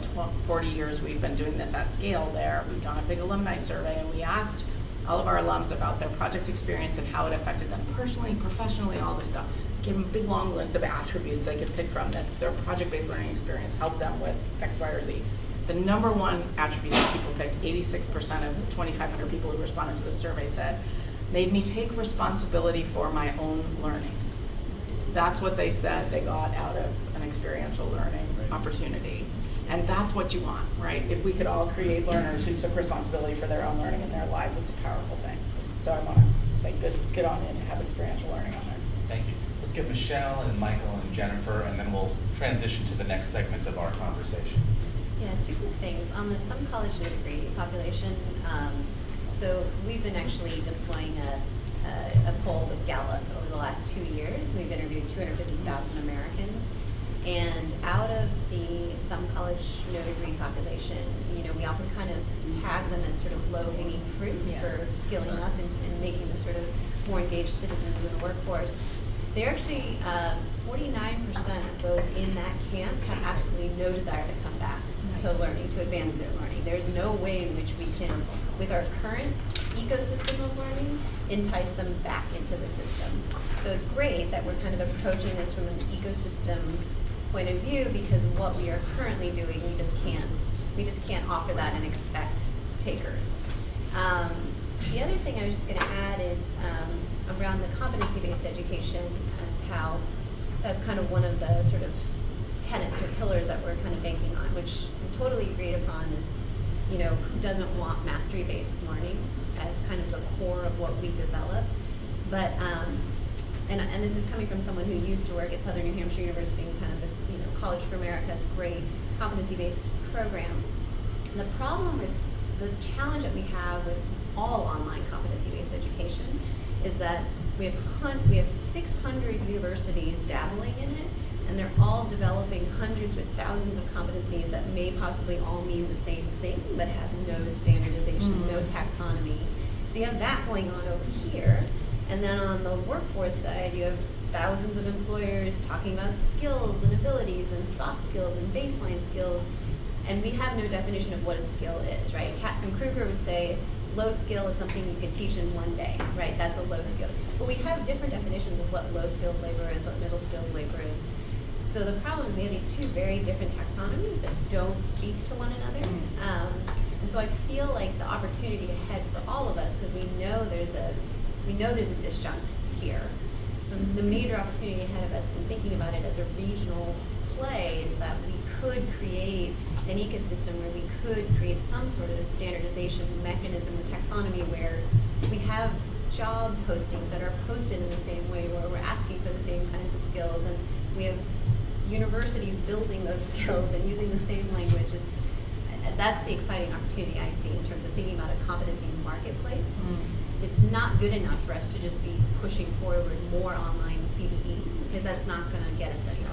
40 years we've been doing this at scale there, we've done a big alumni survey, and we asked all of our alums about their project experience and how it affected them personally, professionally, all this stuff. Give them a big long list of attributes they could pick from that their project-based learning experience helped them with X, Y, or Z. The number one attribute that people picked, 86% of the 2,500 people who responded to the survey said, made me take responsibility for my own learning. That's what they said they got out of an experiential learning opportunity. And that's what you want, right? If we could all create learners who took responsibility for their own learning in their lives, it's a powerful thing. So I want to say good on you to have experiential learning on there. Thank you. Let's give Michelle and Michael and Jennifer, and then we'll transition to the next segment of our conversation. Yeah, two quick things. On the some college no degree population, so we've been actually deploying a poll with Gallup over the last 2 years. We've interviewed 250,000 Americans. And out of the some college no degree population, we often kind of tag them as sort of low-hanging fruit for skilling up and making them sort of more engaged citizens in the workforce. They're actually, 49% of those in that camp have absolutely no desire to come back to learning, to advance their learning. There's no way in which we can, with our current ecosystem of learning, entice them back into the system. So it's great that we're kind of approaching this from an ecosystem point of view, because what we are currently doing, we just can't offer that and expect takers. The other thing I was just going to add is around the competency-based education and how that's kind of one of the sort of tenets or pillars that we're kind of banking on, which we totally agreed upon is, who doesn't want mastery-based learning as kind of the core of what we develop. But, and this is coming from someone who used to work at Southern New Hampshire University and kind of the, College for America's great competency-based program. And the problem with the challenge that we have with all online competency-based education is that we have 600 universities dabbling in it, and they're all developing hundreds of thousands of competencies that may possibly all mean the same thing, but have no standardization, no taxonomy. So you have that going on over here, and then on the workforce side, you have thousands of employers talking about skills and abilities and soft skills and baseline skills, and we have no definition of what a skill is, right? Katz Kruger would say low skill is something you could teach in one day, right? That's a low skill. But we have different definitions of what low skilled labor is, what middle skilled labor is. So the problem is we have these two very different taxonomies that don't speak to one another. And so I feel like the opportunity ahead for all of us, because we know there's a disjunct here. The major opportunity ahead of us in thinking about it as a regional play is that we could create an ecosystem where we could create some sort of standardization mechanism or taxonomy where we have job postings that are posted in the same way, where we're asking for the same kinds of skills, and we have universities building those skills and using the same language. That's the exciting opportunity I see in terms of thinking about a competency marketplace. It's not good enough for us to just be pushing forward more online CDE because that's not gonna get us anywhere.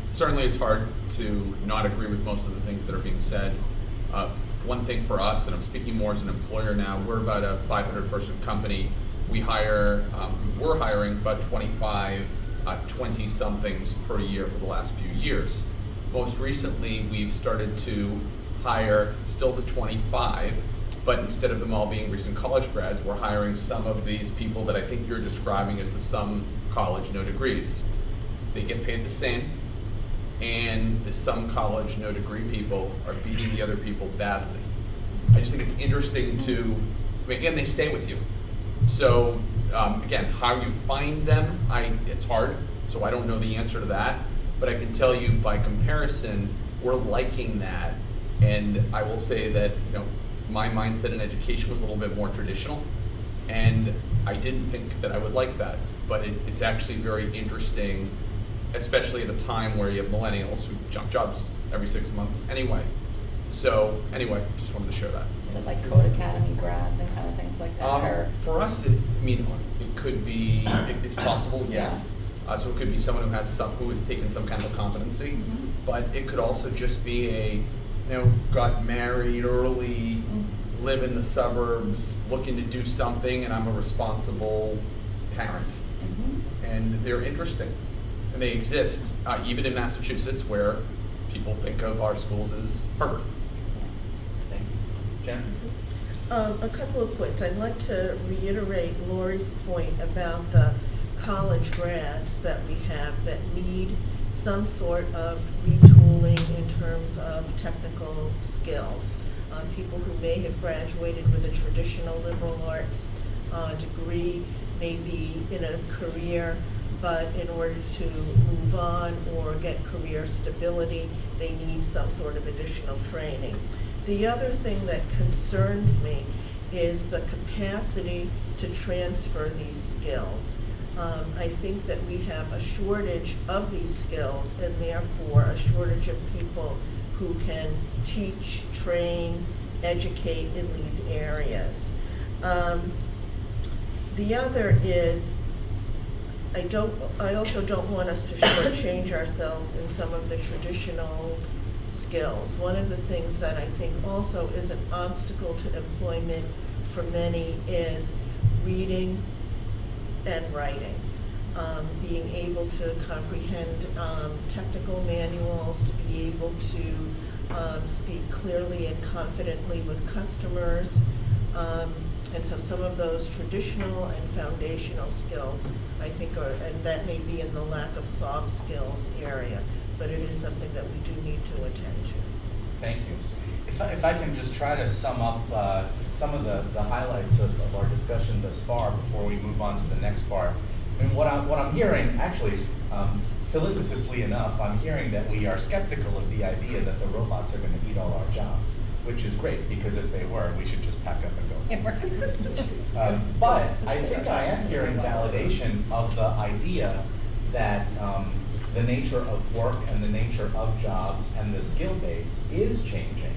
Certainly, it's hard to not agree with most of the things that are being said. One thing for us, and I'm speaking more as an employer now, we're about a 500-person company. We're hiring about 25, 20-somethings per year for the last few years. Most recently, we've started to hire still the 25, but instead of them all being recent college grads, we're hiring some of these people that I think you're describing as the some college, no degrees. They get paid the same, and the some college, no degree people are beating the other people badly. I just think it's interesting to, again, they stay with you. So again, how you find them, it's hard, so I don't know the answer to that, but I can tell you by comparison, we're liking that. And I will say that, my mindset in education was a little bit more traditional, and I didn't think that I would like that, but it's actually very interesting, especially at a time where you have millennials who jump jobs every 6 months anyway. So anyway, just wanted to share that. Is it like Code Academy grads and kind of things like that? Or? For us, it could be, it's possible, yes. So it could be someone who has taken some kind of competency, but it could also just be got married early, live in the suburbs, looking to do something, and I'm a responsible parent. And they're interesting, and they exist, even in Massachusetts, where people think of our schools as Harvard. Thank you. Jen? A couple of points. I'd like to reiterate Lori's point about the college grads that we have that need some sort of retooling in terms of technical skills. People who may have graduated with a traditional liberal arts degree, may be in a career, but in order to move on or get career stability, they need some sort of additional training. The other thing that concerns me is the capacity to transfer these skills. I think that we have a shortage of these skills, and therefore a shortage of people who can teach, train, educate in these areas. The other is, I also don't want us to shortchange ourselves in some of the traditional skills. One of the things that I think also is an obstacle to employment for many is reading and writing. Being able to comprehend technical manuals, to be able to speak clearly and confidently with customers. And so some of those traditional and foundational skills, I think and that may be in the lack of soft skills area, but it is something that we do need to attend to. Thank you. If I can just try to sum up some of the highlights of our discussion thus far before we move on to the next part. And what I'm hearing, actually, felicitously enough, I'm hearing that we are skeptical of the idea that the robots are going to eat all our jobs, which is great, because if they were, we should just pack up and go. But I think I am hearing validation of the idea that the nature of work and the nature of jobs and the skill base is changing,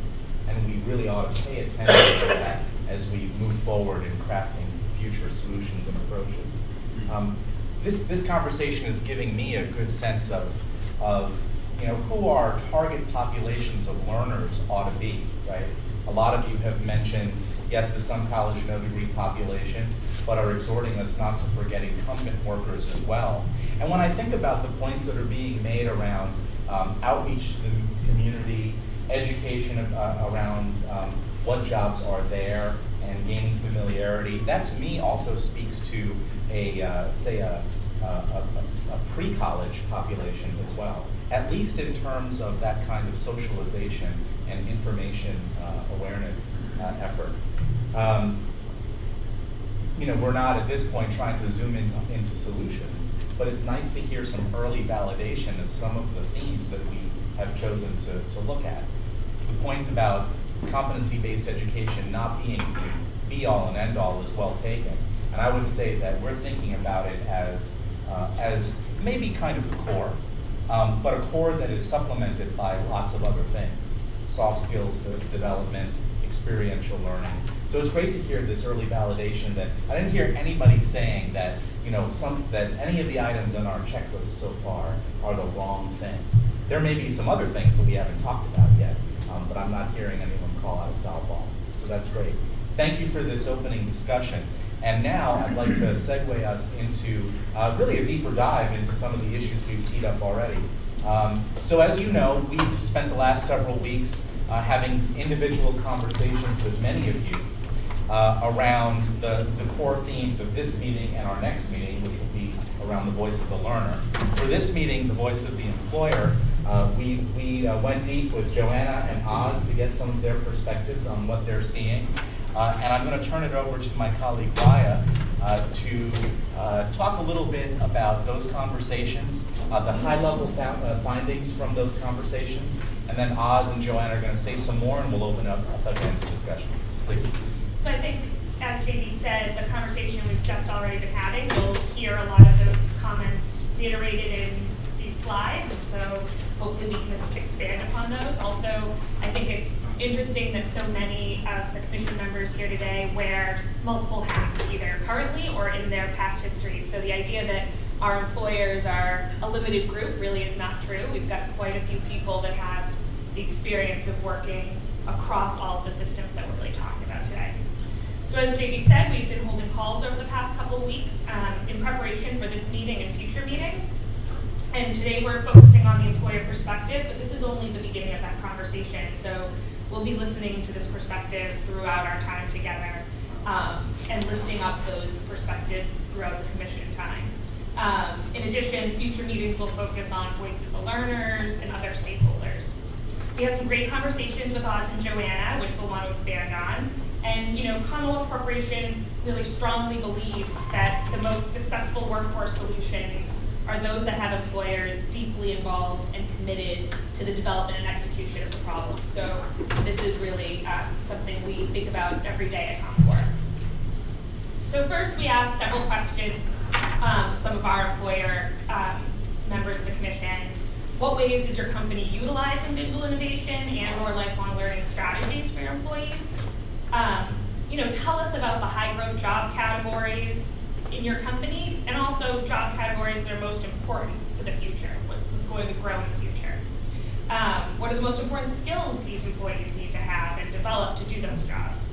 and we really ought to pay attention to that as we move forward in crafting future solutions and approaches. This conversation is giving me a good sense of who our target populations of learners ought to be, right? A lot of you have mentioned, yes, the some college no degree population, but are exhorting us not to forget incumbent workers as well. And when I think about the points that are being made around outreach to the community, education around what jobs are there, and gaining familiarity, that to me also speaks to a pre-college population as well, at least in terms of that kind of socialization and information awareness effort. We're not at this point trying to zoom into solutions, but it's nice to hear some early validation of some of the themes that we have chosen to look at. The point about competency-based education not being the be-all and end-all is well taken. And I would say that we're thinking about it as maybe kind of the core, but a core that is supplemented by lots of other things. Soft skills development, experiential learning. So it's great to hear this early validation that I didn't hear anybody saying that, that any of the items on our checklist so far are the wrong things. There may be some other things that we haven't talked about yet, but I'm not hearing anyone call out a foul ball. So that's great. Thank you for this opening discussion. And now I'd like to segue us into really a deeper dive into some of the issues we've teed up already. So as you know, we've spent the last several weeks having individual conversations with many of you around the core themes of this meeting and our next meeting, which will be around the voice of the learner. For this meeting, the voice of the employer, we went deep with Joanna and Oz to get some of their perspectives on what they're seeing. And I'm going to turn it over to my colleague Raya to talk a little bit about those conversations, the high-level findings from those conversations, and then Oz and Joanna are going to say some more, and we'll open up again to discussion. Please. So I think, as JD said, the conversation we've just already been having, you'll hear a lot of those comments reiterated in these slides, and so hopefully we can expand upon those. Also, I think it's interesting that so many of the commission members here today wear multiple hats, either currently or in their past histories. So the idea that our employers are a limited group really is not true. We've got quite a few people that have the experience of working across all of the systems that we're really talking about today. So as JD said, we've been holding calls over the past couple of weeks in preparation for this meeting and future meetings. And today we're focusing on the employer perspective, but this is only the beginning of that conversation. So we'll be listening to this perspective throughout our time together and lifting up those perspectives throughout the commission time. In addition, future meetings will focus on voice of the learners and other stakeholders. We had some great conversations with Oz and Joanna, which we'll want to expand on. And Commonwealth Corporation really strongly believes that the most successful workforce solutions are those that have employers deeply involved and committed to the development and execution of the problem. So this is really something we think about every day at Commonwealth. So first we asked several questions, some of our employer members of the commission. What ways is your company utilizing digital innovation and or lifelong learning strategies for your employees? Tell us about the high growth job categories in your company, and also job categories that are most important for the future, what's going to grow in the future. What are the most important skills these employees need to have and develop to do those jobs?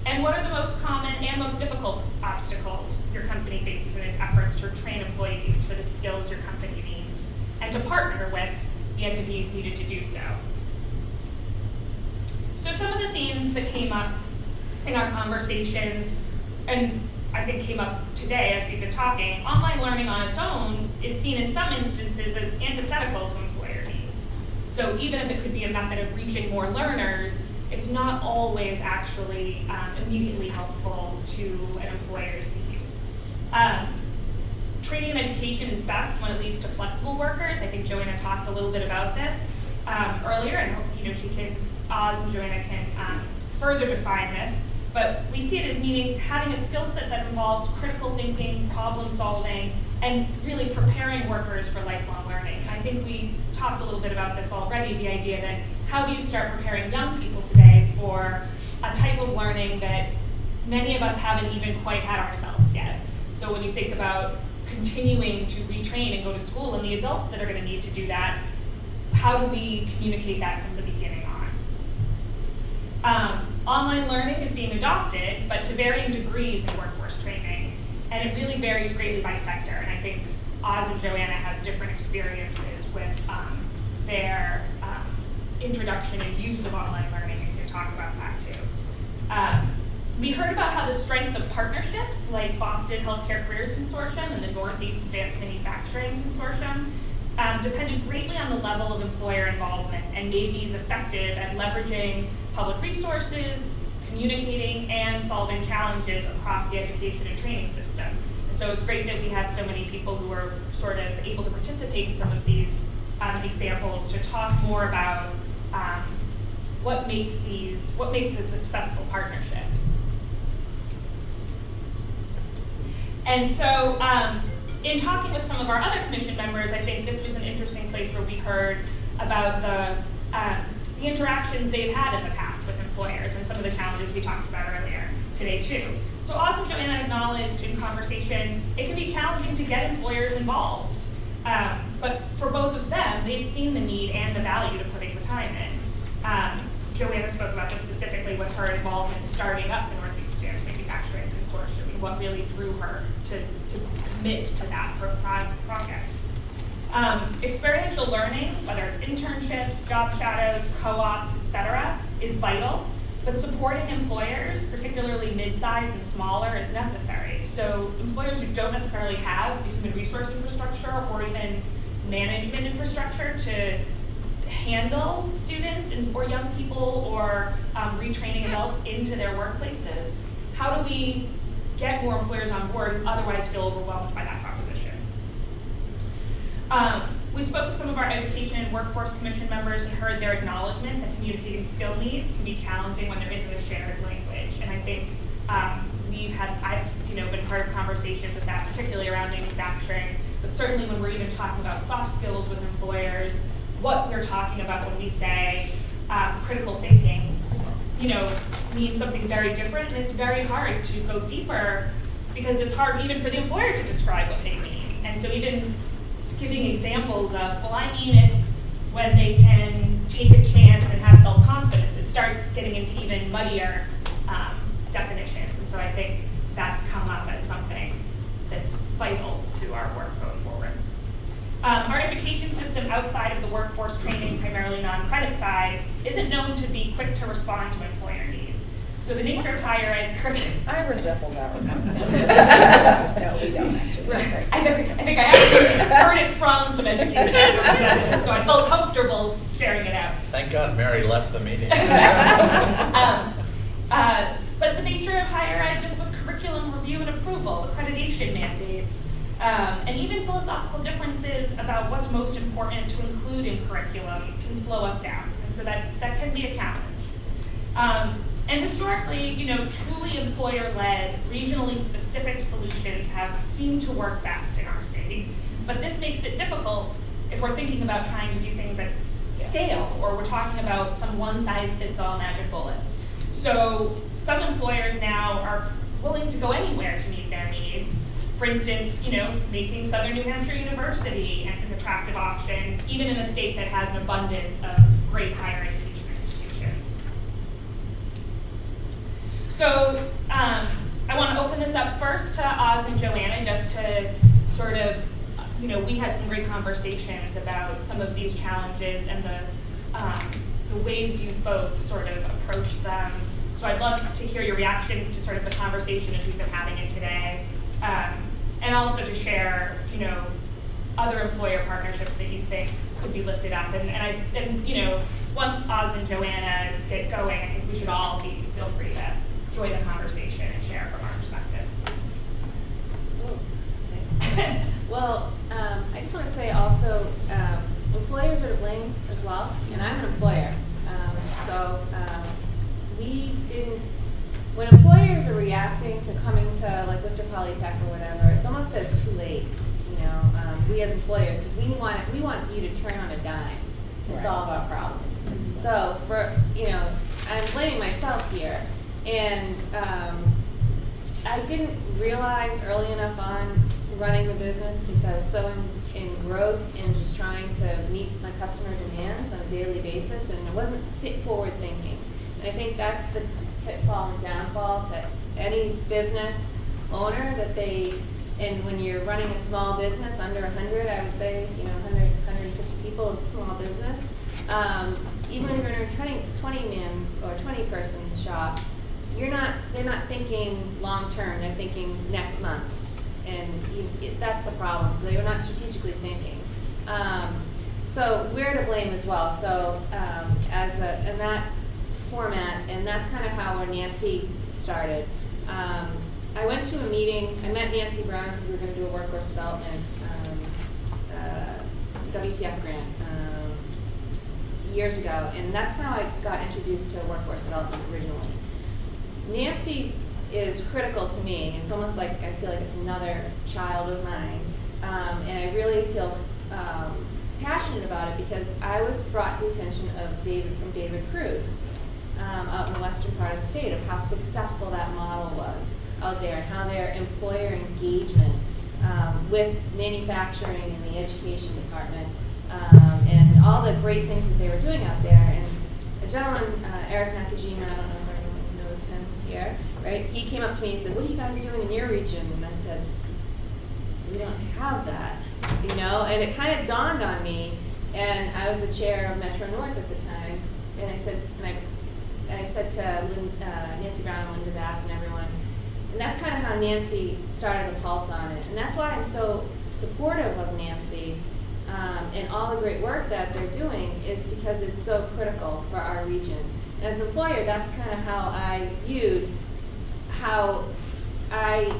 And what are the most common and most difficult obstacles your company faces in its efforts to train employees for the skills your company needs and to partner with the entities needed to do so? So some of the themes that came up in our conversations, and I think came up today as we've been talking, online learning on its own is seen in some instances as antithetical to employer needs. So even as it could be a method of reaching more learners, it's not always actually immediately helpful to an employer's need. Training and education is best when it leads to flexible workers. I think Joanna talked a little bit about this earlier, and Oz and Joanna can further define this. But we see it as meaning having a skill set that involves critical thinking, problem solving, and really preparing workers for lifelong learning. I think we talked a little bit about this already, the idea that how do you start preparing young people today for a type of learning that many of us haven't even quite had ourselves yet. So when you think about continuing to retrain and go to school, and the adults that are going to need to do that, how do we communicate that from the beginning on? Online learning is being adopted, but to varying degrees in workforce training, and it really varies greatly by sector. And I think Oz and Joanna have different experiences with their introduction and use of online learning, and can talk about that too. We heard about how the strength of partnerships like Boston Healthcare Careers Consortium and the Northeast Advanced Manufacturing Consortium depended greatly on the level of employer involvement and made these effective at leveraging public resources, communicating, and solving challenges across the education and training system. And so it's great that we have so many people who are sort of able to participate in some of these examples to talk more about what makes a successful partnership. And so in talking with some of our other commission members, I think this was an interesting place where we heard about the interactions they've had in the past with employers and some of the challenges we talked about earlier today too. So Oz and Joanna acknowledged in conversation, it can be challenging to get employers involved. But for both of them, they've seen the need and the value to putting the time in. Joanna spoke about this specifically with her involvement starting up the Northeast Advanced Manufacturing Consortium and what really drew her to commit to that project. Experiential learning, whether it's internships, job shadows, co-ops, etc., is vital, but supporting employers, particularly mid-size and smaller, is necessary. So employers who don't necessarily have the human resource infrastructure or even management infrastructure to handle students or young people or retraining adults into their workplaces, how do we get more employers on board who otherwise feel overwhelmed by that proposition? We spoke with some of our Education and Workforce Commission members and heard their acknowledgement that communicating skill needs can be challenging when there isn't a shared language. And I think I've been part of conversations with that, particularly around manufacturing, but certainly when we're even talking about soft skills with employers, what we're talking about when we say critical thinking, means something very different, and it's very hard to go deeper because it's hard even for the employer to describe what they mean. And so even giving examples of, it's when they can take a chance and have self-confidence. It starts getting into even muddier definitions. And so I think that's come up as something that's vital to our work going forward. Our education system outside of the workforce training, primarily non-credit side, isn't known to be quick to respond to employer needs. So the nature of higher ed curriculum... I resemble that remark. No, we don't actually. Right. I think I actually heard it from some education representatives, so I felt comfortable sharing it out. Thank God Mary left the meeting. But the nature of higher ed, just with curriculum review and approval, accreditation mandates, and even philosophical differences about what's most important to include in curriculum can slow us down. And so that can be a challenge. And historically, truly employer-led, regionally specific solutions have seemed to work best in our state. But this makes it difficult if we're thinking about trying to do things at scale, or we're talking about some one-size-fits-all magic bullet. So some employers now are willing to go anywhere to meet their needs. For instance, making Southern New Hampshire University an attractive option, even in a state that has an abundance of great higher education institutions. So I want to open this up first to Oz and Joanna, just to sort of, we had some great conversations about some of these challenges and the ways you both sort of approached them. So I'd love to hear your reactions to sort of the conversation as we've been having it today. And also to share, other employer partnerships that you think could be lifted up. And once Oz and Joanna get going, I think we should all feel free to join the conversation and share from our perspectives. Well, I just want to say also, employers are to blame as well, and I'm an employer. When employers are reacting to coming to like Worcester Polytech or whatever, it's almost as too late, we as employers, because we want you to turn on a dime and solve our problems. So I'm blaming myself here, and I didn't realize early enough on running the business because I was so engrossed in just trying to meet my customer demands on a daily basis, and it wasn't forward thinking. And I think that's the pitfall and downfall to any business owner and when you're running a small business under 100, I would say, 100, 150 people is small business. Even if you're in a 20-man or 20-person shop, they're not thinking long term, they're thinking next month. And that's the problem. So they're not strategically thinking. So we're to blame as well. So in that format, and that's kind of how Nancy started. I went to a meeting. I met Nancy Brown because we were going to do a workforce development WTF grant years ago, and that's how I got introduced to workforce development originally. Nancy is critical to me. It's almost like I feel like it's another child of mine, and I really feel passionate about it because I was brought to the attention of David Cruz out in the western part of the state of how successful that model was. out there and how their employer engagement with manufacturing and the education department and all the great things that they were doing out there. And a gentleman, Eric Nakajima, I don't know if everyone knows him here, right? He came up to me and said, "What are you guys doing in your region?" And I said, "We don't have that," you know? And it kind of dawned on me, and I was the chair of Metro North at the time, and I said to Nancy Brown and Linda Bass and everyone, and that's kind of how Nancy started the pulse on it. And that's why I'm so supportive of NAMC and all the great work that they're doing, is because it's so critical for our region. And as an employer, that's kind of how I viewed how I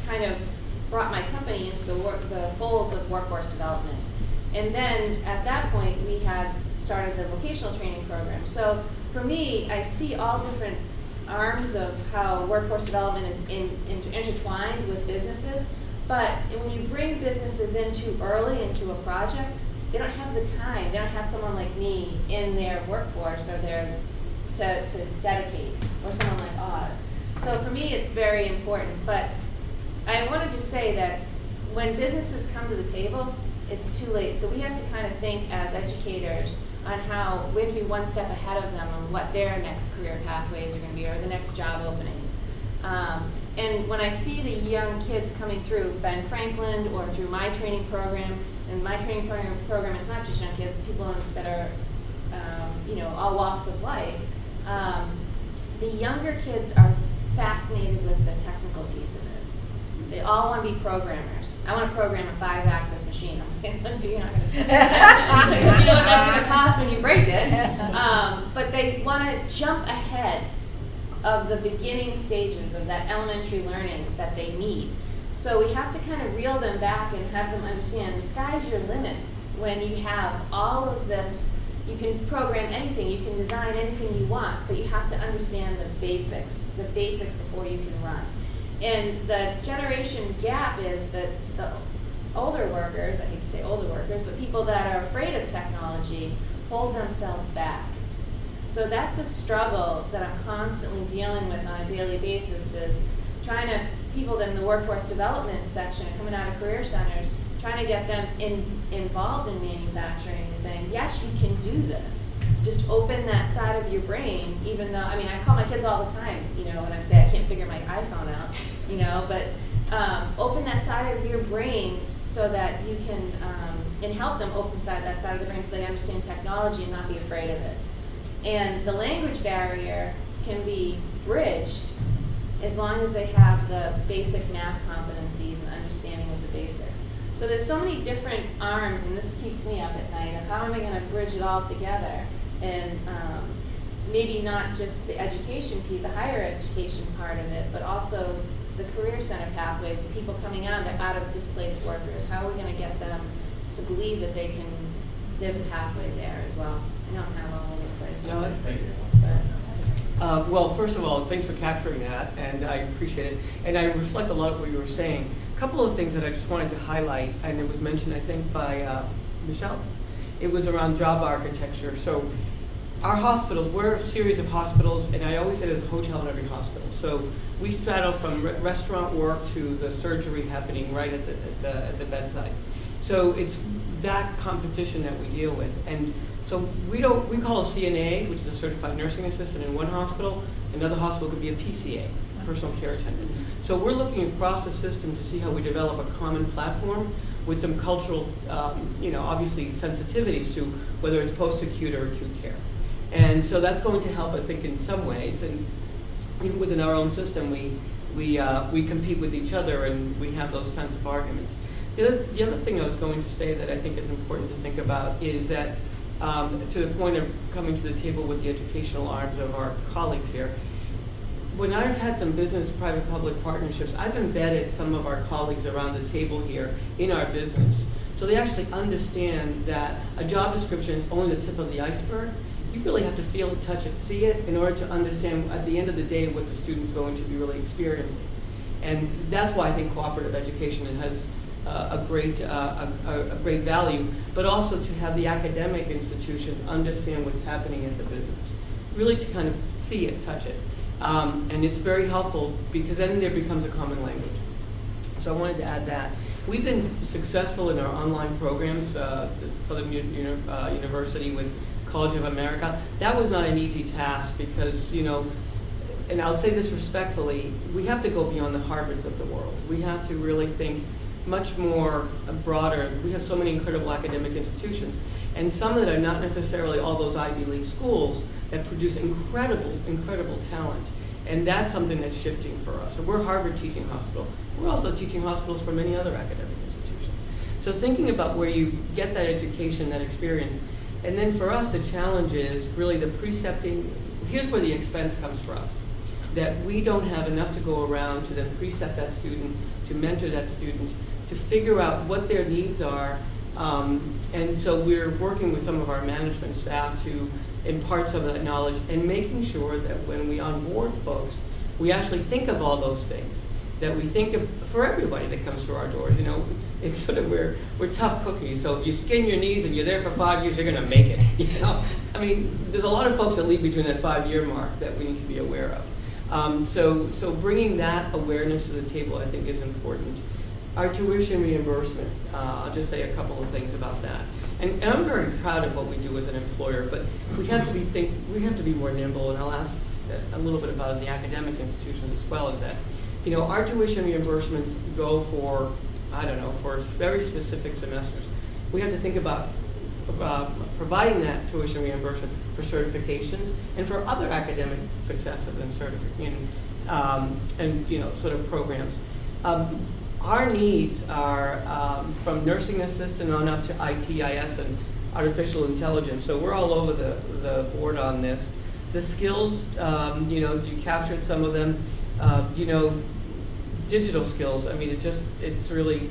kind of brought my company into the folds of workforce development. And then at that point, we had started the vocational training program. So for me, I see all different arms of how workforce development is intertwined with businesses. But when you bring businesses in too early into a project, they don't have the time. They don't have someone like me in their workforce or there to dedicate, or someone like Oz. So for me, it's very important. But I want to just say that when businesses come to the table, it's too late. So we have to kind of think as educators on how we have to be one step ahead of them on what their next career pathways are going to be, or the next job openings. And when I see the young kids coming through Ben Franklin or through my training program, and my training program, it's not just young kids, people that are, all walks of life. The younger kids are fascinated with the technical piece of it. They all want to be programmers. I want to program a 5-axis machine. You're not going to touch that because you know what that's going to cost when you break it. But they want to jump ahead of the beginning stages of that elementary learning that they need. So we have to kind of reel them back and have them understand the sky's your limit when you have all of this. You can program anything, you can design anything you want, but you have to understand the basics before you can run. And the generation gap is that the older workers, I hate to say older workers, but people that are afraid of technology hold themselves back. So that's the struggle that I'm constantly dealing with on a daily basis, is trying to, people in the workforce development section coming out of career centers, trying to get them involved in manufacturing and saying, yes, you can do this. Just open that side of your brain, even though, I call my kids all the time, when I say I can't figure my iPhone out, but open that side of your brain so that you can, and help them open that side of the brain so they understand technology and not be afraid of it. And the language barrier can be bridged as long as they have the basic math competencies and understanding of the basics. So there's so many different arms, and this keeps me up at night, of how am I going to bridge it all together? And maybe not just the education piece, the higher education part of it, but also the career center pathways, people coming out of displaced workers. How are we going to get them to believe that there's a pathway there as well? I know I'm kind of all over the place. No, that's great. Well, first of all, thanks for capturing that, and I appreciate it. And I reflect a lot of what you were saying. A couple of things that I just wanted to highlight, and it was mentioned, I think, by Michelle. It was around job architecture. So our hospitals, we're a series of hospitals, and I always say there's a hotel in every hospital. So we straddle from restaurant work to the surgery happening right at the bedside. So it's that competition that we deal with. And so we call a CNA, which is a certified nursing assistant in one hospital. Another hospital could be a PCA, personal care attendant. So we're looking across the system to see how we develop a common platform with some cultural, obviously sensitivities to whether it's post-acute or acute care. And so that's going to help, I think, in some ways. And even within our own system, we compete with each other, and we have those kinds of arguments. The other thing I was going to say that I think is important to think about is that to the point of coming to the table with the educational arms of our colleagues here, when I've had some business private-public partnerships, I've embedded some of our colleagues around the table here in our business. So they actually understand that a job description is only the tip of the iceberg. You really have to feel it, touch it, see it in order to understand at the end of the day what the student's going to be really experiencing. And that's why I think cooperative education has a great value, but also to have the academic institutions understand what's happening in the business, really to kind of see it, touch it. And it's very helpful because then there becomes a common language. So I wanted to add that. We've been successful in our online programs, Southern University with College of America. That was not an easy task because, you know, and I'll say this respectfully, we have to go beyond the Harvards of the world. We have to really think much more broader. We have so many incredible academic institutions, and some that are not necessarily all those Ivy League schools that produce incredible talent. And that's something that's shifting for us. So we're Harvard Teaching Hospital. We're also teaching hospitals for many other academic institutions. So thinking about where you get that education, that experience, and then for us the challenge is really the precepting. Here's where the expense comes for us. That we don't have enough to go around to then precept that student, to mentor that student, to figure out what their needs are. And so we're working with some of our management staff to impart some of that knowledge and making sure that when we onboard folks, we actually think of all those things. That we think of for everybody that comes through our doors. You know, it's sort of we're tough cookies. So if you skin your knees and you're there for 5 years, you're going to make it. You know, I mean, there's a lot of folks that leave between that 5-year mark that we need to be aware of. So bringing that awareness to the table, I think, is important. Our tuition reimbursement, I'll just say a couple of things about that. And I'm very proud of what we do as an employer, but we have to be more nimble, and I'll ask a little bit about the academic institutions as well as that. You know, our tuition reimbursements go for, I don't know, for very specific semesters. We have to think about providing that tuition reimbursement for certifications and for other academic successes and you know, sort of programs. Our needs are from nursing assistant on up to ITIS and artificial intelligence. So we're all over the board on this. The skills, you know, you captured some of them. You know, digital skills. I mean, it's really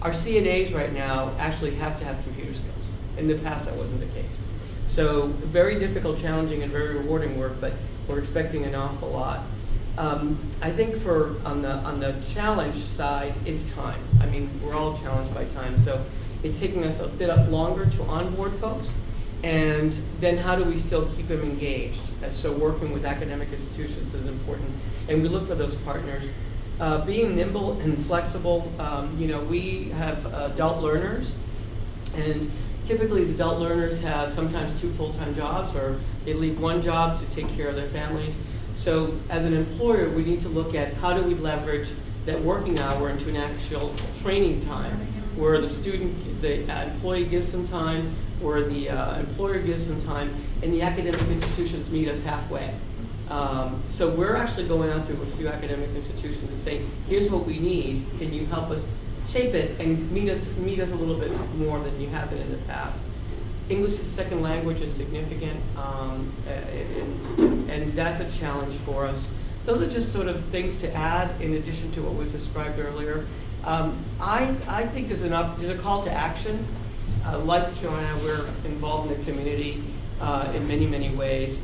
our CNAs right now actually have to have computer skills. In the past, that wasn't the case. So very difficult, challenging, and very rewarding work, but we're expecting an awful lot. I think on the challenge side is time. I mean, we're all challenged by time, so it's taking us a bit longer to onboard folks. And then how do we still keep them engaged? And so working with academic institutions is important, and we look for those partners. Being nimble and flexible, you know, we have adult learners, and typically the adult learners have sometimes 2 full-time jobs, or they leave one job to take care of their families. So as an employer, we need to look at how do we leverage that working hour into an actual training time, where the employee gives some time, where the employer gives some time, and the academic institutions meet us halfway. So we're actually going out to a few academic institutions and saying, here's what we need, can you help us shape it and meet us a little bit more than you have been in the past. English as a second language is significant, and that's a challenge for us. Those are just sort of things to add in addition to what was described earlier. I think there's a call to action. Like Joanna, we're involved in the community in many, many ways.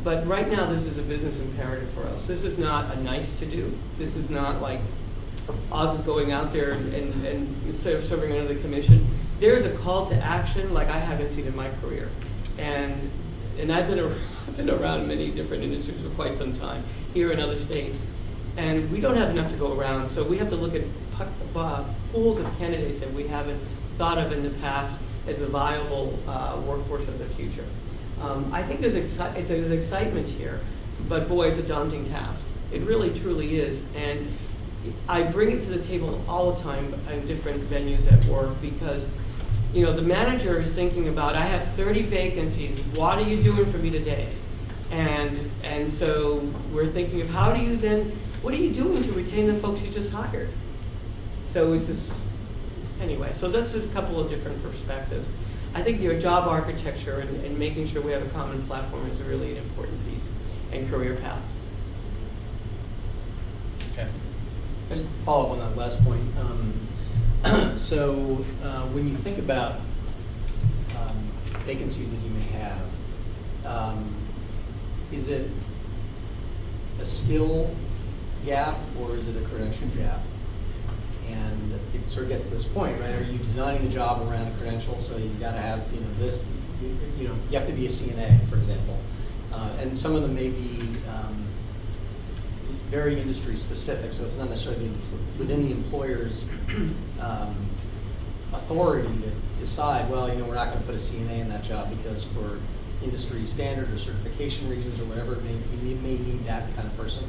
But right now, this is a business imperative for us. This is not a nice to do. This is not like Oz is going out there and sort of serving under the commission. There's a call to action like I haven't seen in my career. And I've been around many different industries for quite some time, here in other states. And we don't have enough to go around, so we have to look at pools of candidates that we haven't thought of in the past as a viable workforce of the future. I think there's excitement here, but boy, it's a daunting task. It really, truly is. And I bring it to the table all the time in different venues at work because, you know, the manager is thinking about, I have 30 vacancies, what are you doing for me today? And so we're thinking of what are you doing to retain the folks you just hired? So it's this, anyway, so that's a couple of different perspectives. I think your job architecture and making sure we have a common platform is really an important piece, and career paths. Okay. I just follow up on that last point. So when you think about vacancies that you may have, is it a skill gap or is it a credential gap? And it sort of gets to this point, right? Are you designing the job around a credential? So you've got to have, this, you have to be a CNA, for example. And some of them may be very industry specific, so it's not necessarily within the employer's authority to decide, well, we're not going to put a CNA in that job because for industry standard or certification reasons or whatever, we may need that kind of person.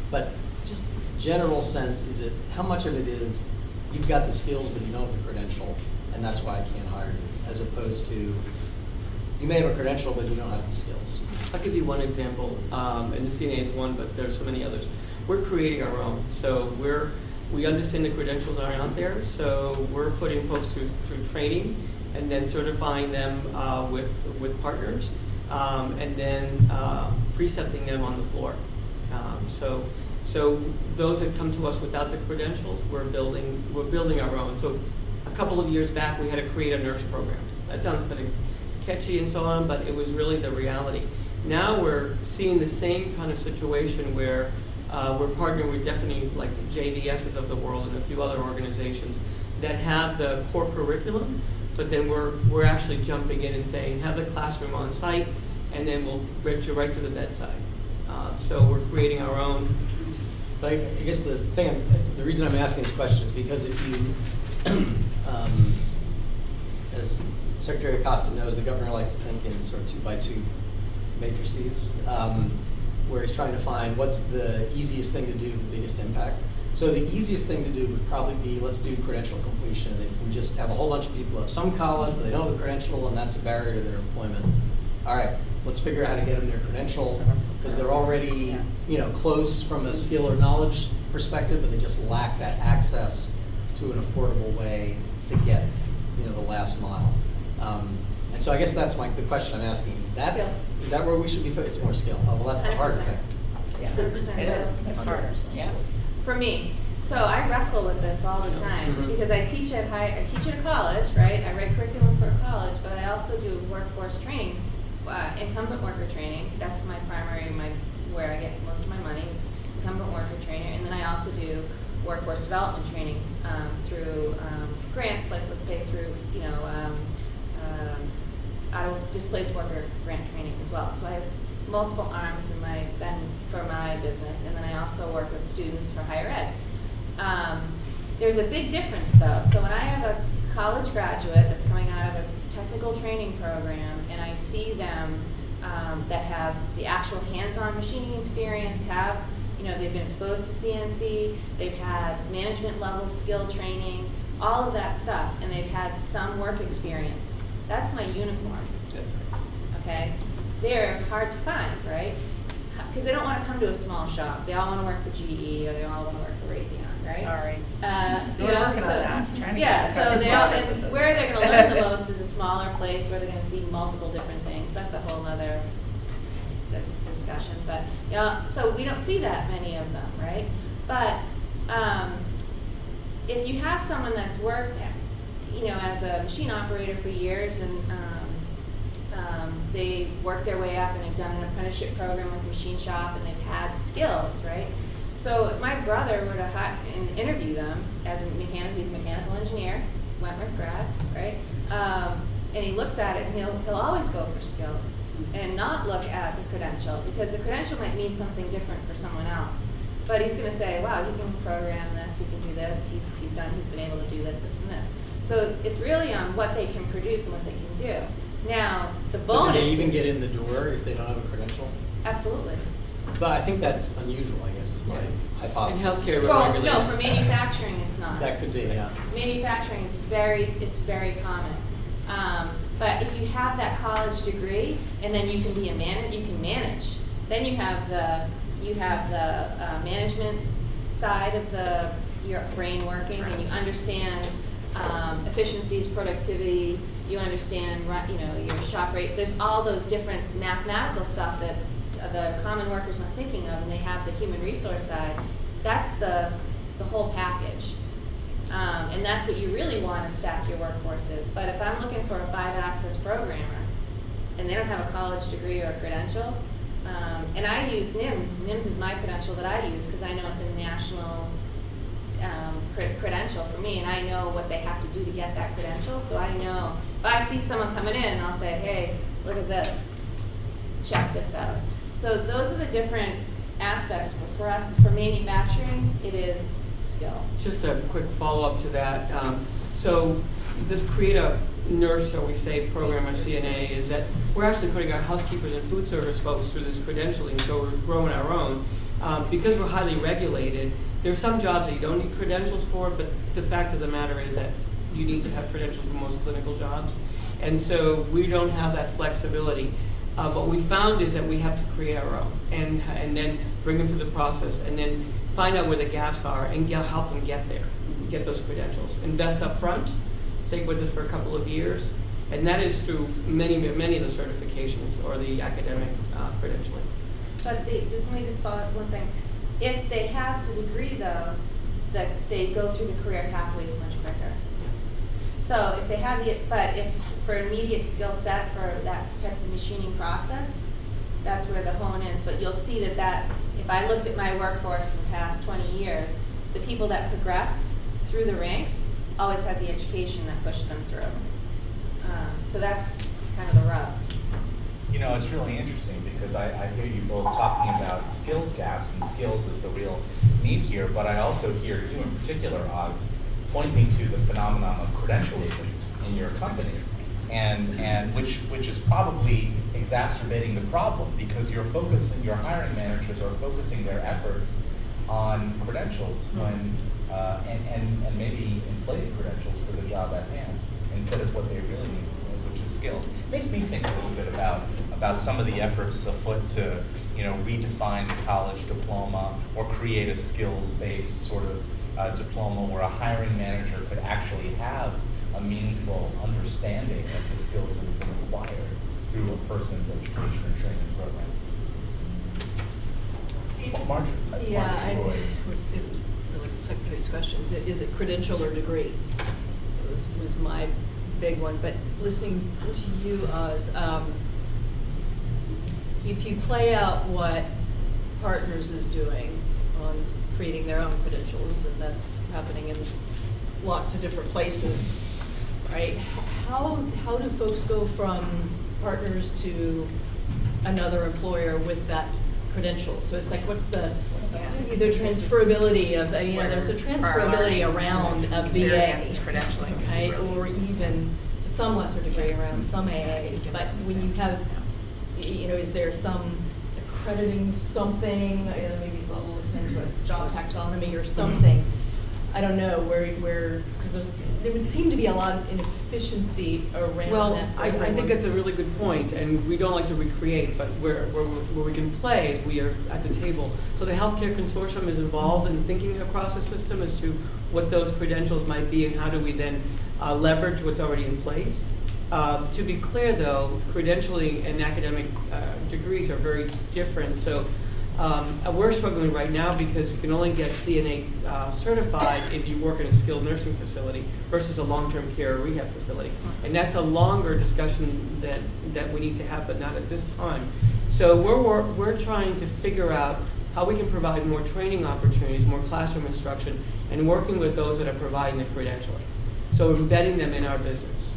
But just general sense, is it, how much of it is you've got the skills but you don't have the credential and that's why I can't hire you, as opposed to you may have a credential but you don't have the skills? I'll give you one example, and the CNA is one, but there's so many others. We're creating our own, so we understand the credentials aren't out there, so we're putting folks through training and then certifying them with partners, and then precepting them on the floor. So those that come to us without the credentials, we're building our own. So a couple of years back, we had to create a nurse program. That sounds kind of catchy and so on, but it was really the reality. Now we're seeing the same kind of situation where we're partnering with definitely like the JVSs of the world and a few other organizations that have the core curriculum, but then we're actually jumping in and saying, have the classroom on site, and then we'll bring you right to the bedside. So we're creating our own. But I guess the reason I'm asking this question is because if you, as Secretary Acosta knows, the governor likes to think in sort of 2x2 matrices, where he's trying to find what's the easiest thing to do, the biggest impact. So the easiest thing to do would probably be, let's do credential completion. If we just have a whole bunch of people who have some college, but they don't have a credential, and that's a barrier to their employment. All right, let's figure out how to get them their credential, because they're already, close from a skill or knowledge perspective, but they just lack that access to an affordable way to get, the last mile. And so I guess that's the question I'm asking. Is that where we should be? It's more skill. Oh, well, that's the harder thing. Yeah, 100%. It's harder. Yeah. For me, so I wrestle with this all the time because I teach at a college, right? I write curriculum for a college, but I also do workforce training, incumbent worker training. That's my primary, where I get most of my money is incumbent worker trainer, and then I also do workforce development training through grants, like let's say through displaced worker grant training as well. So I have multiple arms for my business, and then I also work with students for higher ed. There's a big difference though. So when I have a college graduate that's coming out of a technical training program, and I see them that have the actual hands-on machining experience, they've been exposed to CNC, they've had management level skill training, all of that stuff, and they've had some work experience. That's my unicorn. Okay? They're hard to find, right? Because they don't want to come to a small shop. They all want to work for GE, or they all want to work for Raytheon, right? Sorry. We're working on that. So where they're going to learn the most is a smaller place where they're going to see multiple different things. That's a whole other discussion. But so we don't see that many of them, right? But if you have someone that's worked, as a machine operator for years, and they worked their way up and have done an apprenticeship program with a machine shop, and they've had skills, right? So if my brother were to interview them as a mechanic, he's a mechanical engineer, Wentworth grad, right? And he looks at it, and he'll always go for skill and not look at the credential, because the credential might mean something different for someone else. But he's going to say, wow, he can program this, he can do this, he's been able to do this, and this. So it's really on what they can produce and what they can do. Now, the bonus do they even get in the door if they don't have a credential? Absolutely. But I think that's unusual, I guess, is my hypothesis. In healthcare, no, for manufacturing, it's not. That could be, yeah. Manufacturing, it's very common. But if you have that college degree, and then you can be you can manage. Then you have the management side of your brain working, and you understand efficiencies, productivity. You understand, your shop rate. There's all those different mathematical stuff that the common worker's not thinking of, and they have the human resource side. That's the whole package. And that's what you really want to stack your workforce is. But if I'm looking for a 5-axis programmer, and they don't have a college degree or a credential, and I use NIMS. NIMS is my credential that I use because I know it's a national credential for me, and I know what they have to do to get that credential. So I know if I see someone coming in, I'll say, hey, look at this, check this out. So those are the different aspects, but for us, for manufacturing, it is skill. Just a quick follow-up to that. So this Create a Nurse, or we say, program or CNA, is that we're actually putting our housekeepers and food service folks through this credentialing, so we're growing our own. Because we're highly regulated, there's some jobs that you don't need credentials for, but the fact of the matter is that you need to have credentials for most clinical jobs. And so we don't have that flexibility. What we found is that we have to create our own and then bring them through the process and then find out where the gaps are and help them get there, get those credentials. Invest up front, stay with us for a couple of years, and that is through many of the certifications or the academic credentialing. But let me just follow up one thing. If they have the degree, though, that they go through the career pathways much quicker. So if they have it, but if for immediate skill set for that type of machining process, that's where the hone is. But you'll see that if I looked at my workforce in the past 20 years, the people that progressed through the ranks always had the education that pushed them through. So that's kind of the rub. You know, it's really interesting because I hear you both talking about skills gaps, and skills is the real need here, but I also hear you in particular, Oz, pointing to the phenomenon of credentialism in your company, and which is probably exacerbating the problem because your hiring managers are focusing their efforts on credentials when and maybe inflated credentials for the job at hand instead of what they really need, which is skills. Makes me think a little bit about some of the efforts afoot to, you know, redefine the college diploma or create a skills-based sort of diploma where a hiring manager could actually have a meaningful understanding of the skills that have been acquired through a person's education or training program. Marjorie, Yeah, Roy. it was really the Secretary's question. Is it credential or degree? It was my big one. But listening to you, Oz, if you play out what Partners is doing on creating their own credentials, and that's happening in lots of different places, right? How do folks go from Partners to another employer with that credential? So it's like, what's the either transferability of, you know, there's a transferability around a BA, credentialing, right? Or even to some lesser degree around some AAs. But when you have, you know, is there some accrediting something, maybe it's a little akin to a job taxonomy or something, I don't know, where because there would seem to be a lot of inefficiency around Well, that. I think that's a really good point, and we don't like to recreate, but where we can play is we are at the table. So the Healthcare Consortium is involved in thinking across the system as to what those credentials might be and how do we then leverage what's already in place. To be clear, though, credentialing and academic degrees are very different. So we're struggling right now because you can only get CNA certified if you work in a skilled nursing facility versus a long-term care or rehab facility. And that's a longer discussion that we need to have, but not at this time. So we're trying to figure out how we can provide more training opportunities, more classroom instruction, and working with those that are providing the credentialing. So embedding them in our business,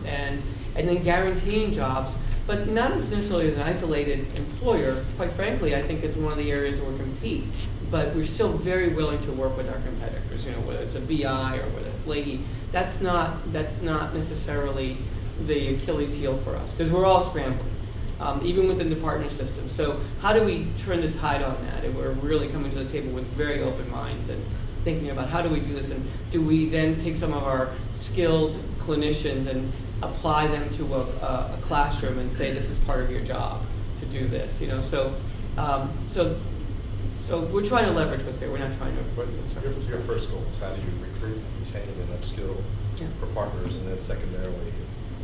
and then guaranteeing jobs, but not necessarily as an isolated employer. Quite frankly, I think it's one of the areas where we compete, but we're still very willing to work with our competitors, you know, whether it's a BI or whether it's Leahy. That's not necessarily the Achilles heel for us, because we're all scrambling, even within the partner system. So how do we turn the tide on that? And we're really coming to the table with very open minds and thinking about how do we do this, and do we then take some of our skilled clinicians and apply them to a classroom and say this is part of your job to do this, you know? So we're trying to leverage what's there. We're not trying to. Your first goal is how do you recruit, retain, and upskill for partners, and then secondarily,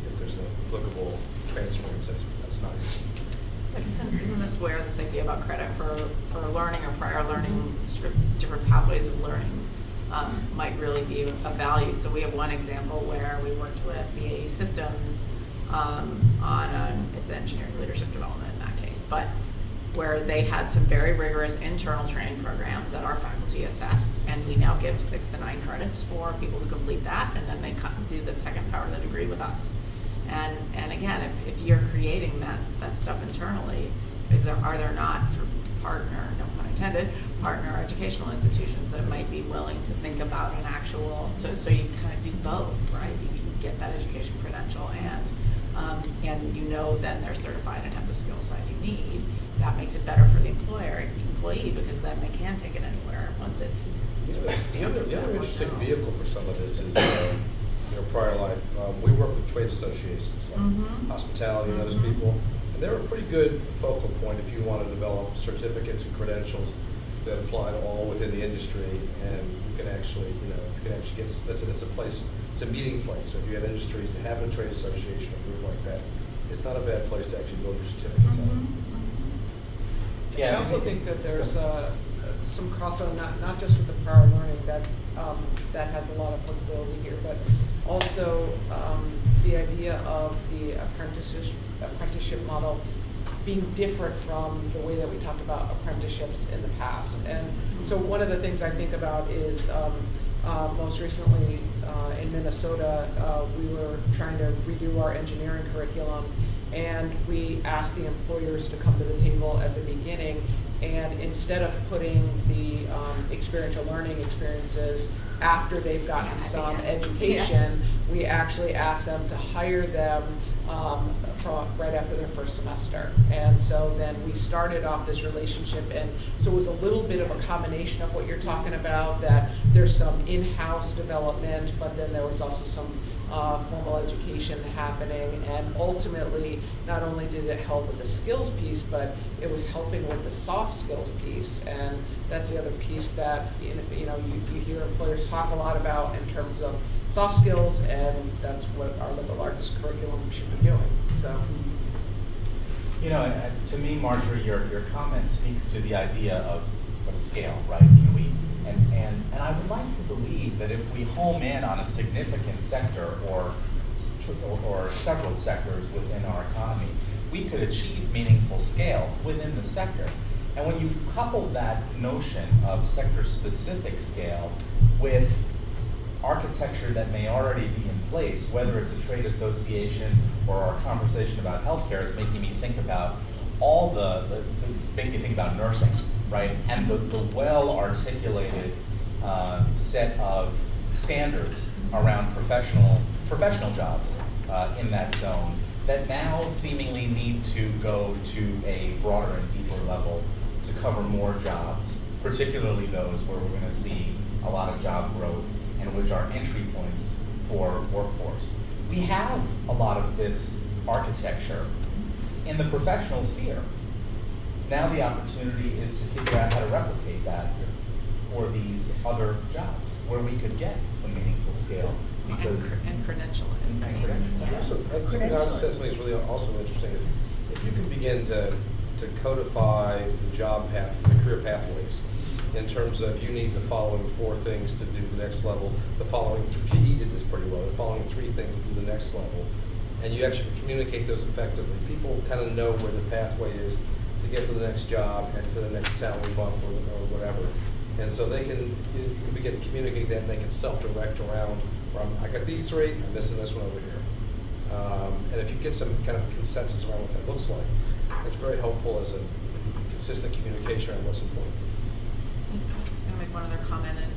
if there's no applicable transference, that's nice. Like, isn't this where this idea about credit for learning or prior learning, sort of different pathways of learning, might really be of value? So we have one example where we worked with BAE Systems it's engineering leadership development in that case, but where they had some very rigorous internal training programs that our faculty assessed, and we now give 6 to 9 credits for people who complete that, and then they do the second part of the degree with us. And again, if you're creating that stuff internally, are there not sort of intended, partner educational institutions that might be willing to think about an actual, so you kind of do both, right? You can get that education credential and you know then they're certified and have the skill set you need. That makes it better for the employee, because then they can take it anywhere once it's sort of standard. The other interesting vehicle for some of this is, prior life, we work with trade associations like hospitality and those people, and they're a pretty good focal point if you want to develop certificates and credentials that apply to all within the industry, and you can actually get, it's a place, it's a meeting place. So if you have industries that have a trade association or group like that, it's not a bad place to actually build your certificates on. I also think that there's some crossover, not just with the prior learning that has a lot of applicability here, but also the idea of the apprenticeship model being different from the way that we talked about apprenticeships in the past. And so one of the things I think about is most recently in Minnesota, we were trying to redo our engineering curriculum, and we asked the employers to come to the table at the beginning, and instead of putting the experiential learning experiences after they've gotten some education, we actually asked them to hire them from right after their first semester. And so then we started off this relationship, and so it was a little bit of a combination of what you're talking about, that there's some in-house development, but then there was also some formal education happening, and ultimately not only did it help with the skills piece, but it was helping with the soft skills piece. And that's the other piece that you hear employers talk a lot about in terms of soft skills, and that's what our liberal arts curriculum should be doing. So, to me, Marjorie, your comment speaks to the idea of scale, right? Can we? And I would like to believe that if we home in on a significant sector or several sectors within our economy, we could achieve meaningful scale within the sector. And when you couple that notion of sector-specific scale with architecture that may already be in place, whether it's a trade association or our conversation about healthcare is making me think about all it's making me think about nursing, right? And the well-articulated set of standards around professional jobs in that zone that now seemingly need to go to a broader and deeper level to cover more jobs, particularly those where we're going to see a lot of job growth and which are entry points for workforce. We have a lot of this architecture in the professional sphere. Now the opportunity is to figure out how to replicate that for these other jobs where we could get some meaningful scale. Because and credentialing. Something else that is really also interesting is if you can begin to codify the job path, the career pathways, in terms of you need the following 4 things to do the next level, the following GE did this pretty well, the following 3 things to do the next level, and you actually communicate those effectively. People kind of know where the pathway is to get to the next job and to the next salary bump or whatever. And so you can begin to communicate that, and they can self-direct around, I got these 3, and this one over here. And if you get some kind of consensus around what that looks like, it's very helpful as a consistent communication on what's important. I was going to make one other comment. And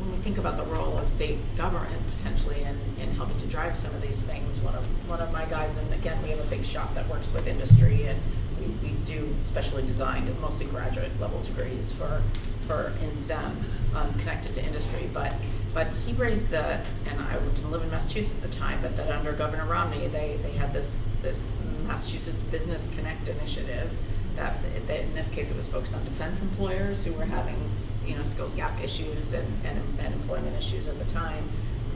when we think about the role of state government potentially in helping to drive some of these things, one of my guys, and again, we have a big shop that works with industry, and we do specially designed, mostly graduate level degrees for in STEM connected to industry. But he raised and I didn't live in Massachusetts at the time, but that under Governor Romney, they had this Massachusetts Business Connect initiative that in this case it was focused on defense employers who were having skills gap issues and employment issues at the time,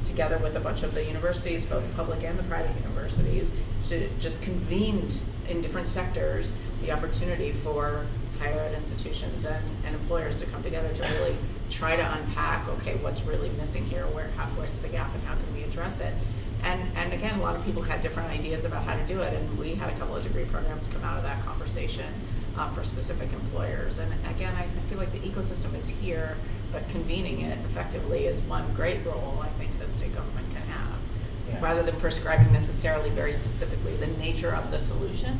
together with a bunch of the universities, both the public and the private universities, to just convened in different sectors the opportunity for higher ed institutions and employers to come together to really try to unpack, okay, what's really missing here, where's the gap and how can we address it? And again, a lot of people had different ideas about how to do it, and we had a couple of degree programs come out of that conversation for specific employers. And again, I feel like the ecosystem is here, but convening it effectively is one great role I think that state government can have. Yeah. Rather than prescribing necessarily very specifically the nature of the solution,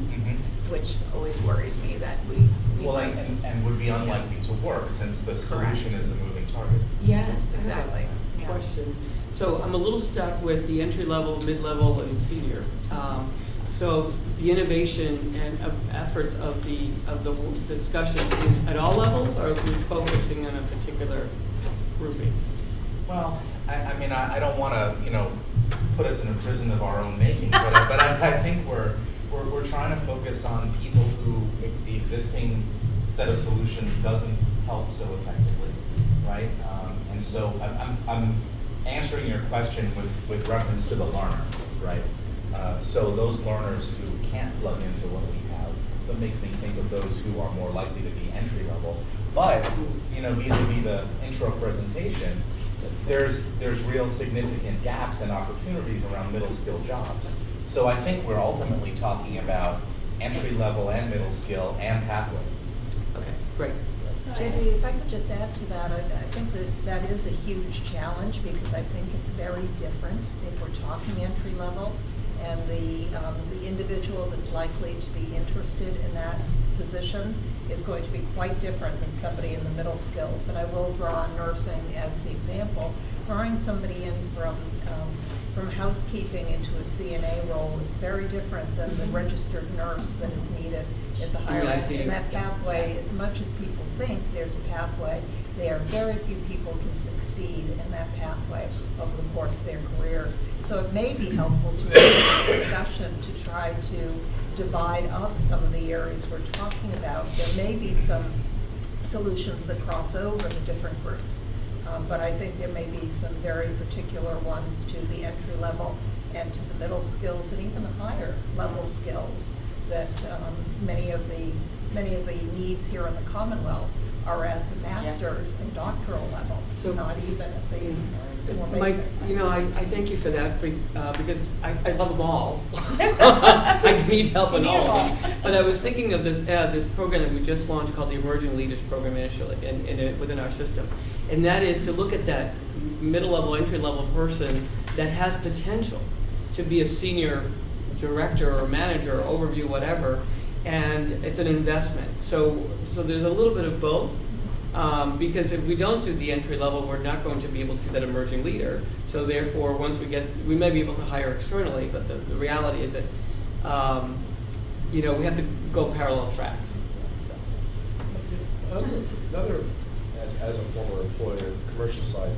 which always worries me that we Well, and would be unlikely to work since the solution is a moving target. Yes, exactly. Yeah. Question. So I'm a little stuck with the entry level, mid-level, and senior. So the innovation and efforts of the discussion is at all levels, or are we focusing on a particular grouping? Well, I mean, I don't want to, put us in a prison of our own making, but I think we're trying to focus on people who the existing set of solutions doesn't help so effectively, right? And so I'm answering your question with reference to the learner, right? So those learners who can't plug into what we have, so it makes me think of those who are more likely to be entry level. But, vis-a-vis the intro presentation, there's real significant gaps and opportunities around middle skill jobs. So I think we're ultimately talking about entry level and middle skill and pathways. Okay, great. JD, if I could just add to that, I think that is a huge challenge because I think it's very different if we're talking entry level, and the individual that's likely to be interested in that position is going to be quite different than somebody in the middle skills. And I will draw on nursing as the example. Drawing somebody in from housekeeping into a CNA role is very different than the registered nurse that is needed at the higher end. And that pathway, as much as people think there's a pathway, there are very few people can succeed in that pathway over the course of their careers. So it may be helpful to have this discussion to try to divide up some of the areas we're talking about. There may be some solutions that cross over the different groups. But I think there may be some very particular ones to the entry level and to the middle skills and even the higher level skills that many of the needs here in the Commonwealth are at the master's and doctoral level, so not even at the more Mike, basic. I thank you for that because I love them all. I need help in all of them. But I was thinking of this program that we just launched called the Emerging Leaders Program initially within our system. And that is to look at that middle-level, entry-level person that has potential to be a senior director or manager or overview, whatever, and it's an investment. So there's a little bit of both. Because if we don't do the entry level, we're not going to be able to see that emerging leader. So therefore, once we may be able to hire externally, but the reality is that, we have to go parallel tracks. Another, as a former employee on the commercial side,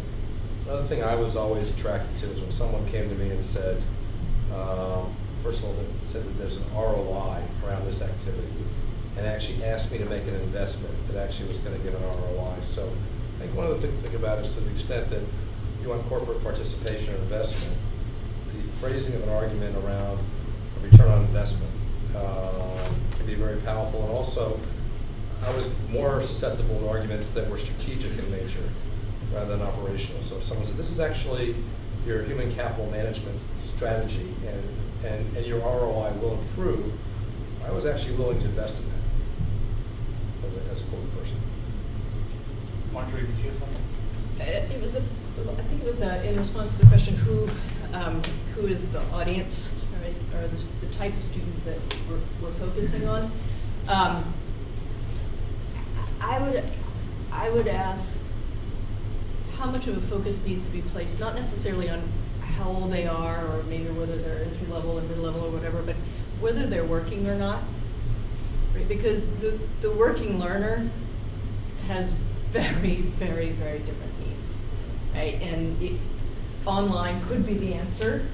another thing I was always attracted to is when someone came to me and said, first of all, said that there's an ROI around this activity, and actually asked me to make an investment that actually was going to get an ROI. So I think one of the things to think about is to the extent that you want corporate participation or investment, the phrasing of an argument around a return on investment can be very powerful. And also, I was more susceptible to arguments that were strategic in nature rather than operational. So if someone said, this is actually your human capital management strategy and your ROI will improve, I was actually willing to invest in that as a corporate person. Marjorie, did you have something? I think it was in response to the question, who is the audience, right, or the type of student that we're focusing on. I would ask how much of a focus needs to be placed, not necessarily on how old they are or maybe whether they're entry level or mid level or whatever, but whether they're working or not. Right? Because the working learner has very, very, very different needs, right? And online could be the answer,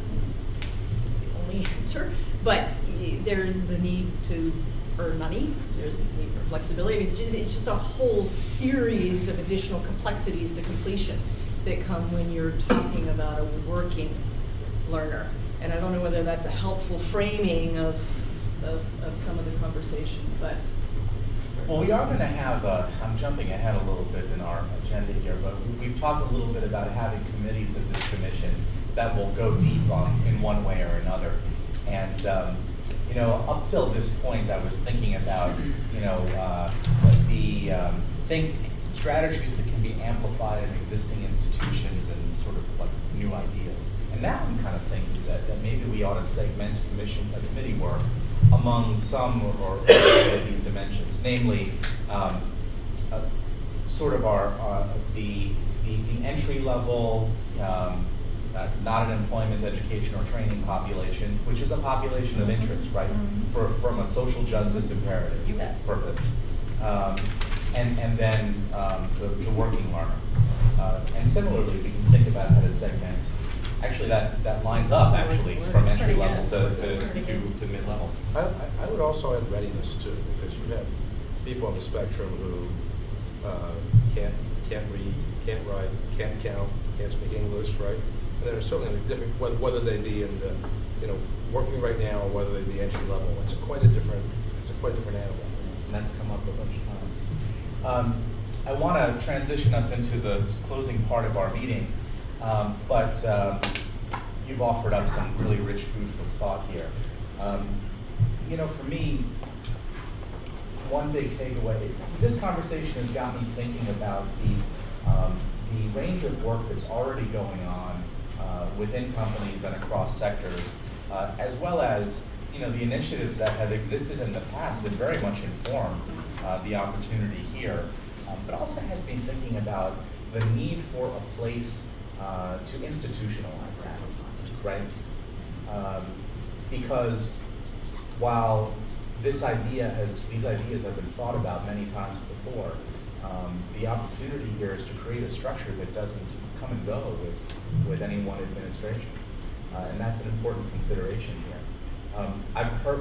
it's the only answer, but there's the need to earn money, there's the need for flexibility. I mean, it's just a whole series of additional complexities to completion that come when you're talking about a working learner. And I don't know whether that's a helpful framing of some of the conversation, but. Well, we are going to have, I'm jumping ahead a little bit in our agenda here, but we've talked a little bit about having committees of this commission that will go deep in one way or another. And, up till this point, I was thinking about, strategies that can be amplified in existing institutions and sort of like new ideas. And now I'm kind of thinking that maybe we ought to segment committee work among some or all of these dimensions, namely sort of the entry level, not an employment, education, or training population, which is a population of interest, right? From a social justice imperative You bet. purpose. And then the working learner. And similarly, we can think about how to segment. Actually, that lines up actually from That's entry pretty level good. to mid-level. I would also add readiness too, because you have people on the spectrum who can't read, can't write, can't count, can't speak English, right? And there are certainly different, whether they be in the, working right now or whether they be entry level. It's quite a different animal. And that's come up a bunch of times. I want to transition us into the closing part of our meeting, but you've offered up some really rich food for thought here. For me, one big takeaway, this conversation has got me thinking about the range of work that's already going on within companies and across sectors, as well as the initiatives that have existed in the past that very much inform the opportunity here, but also has me thinking about the need for a place to institutionalize that, right? Because while these ideas have been thought about many times before, the opportunity here is to create a structure that doesn't come and go with any one administration, and that's an important consideration here.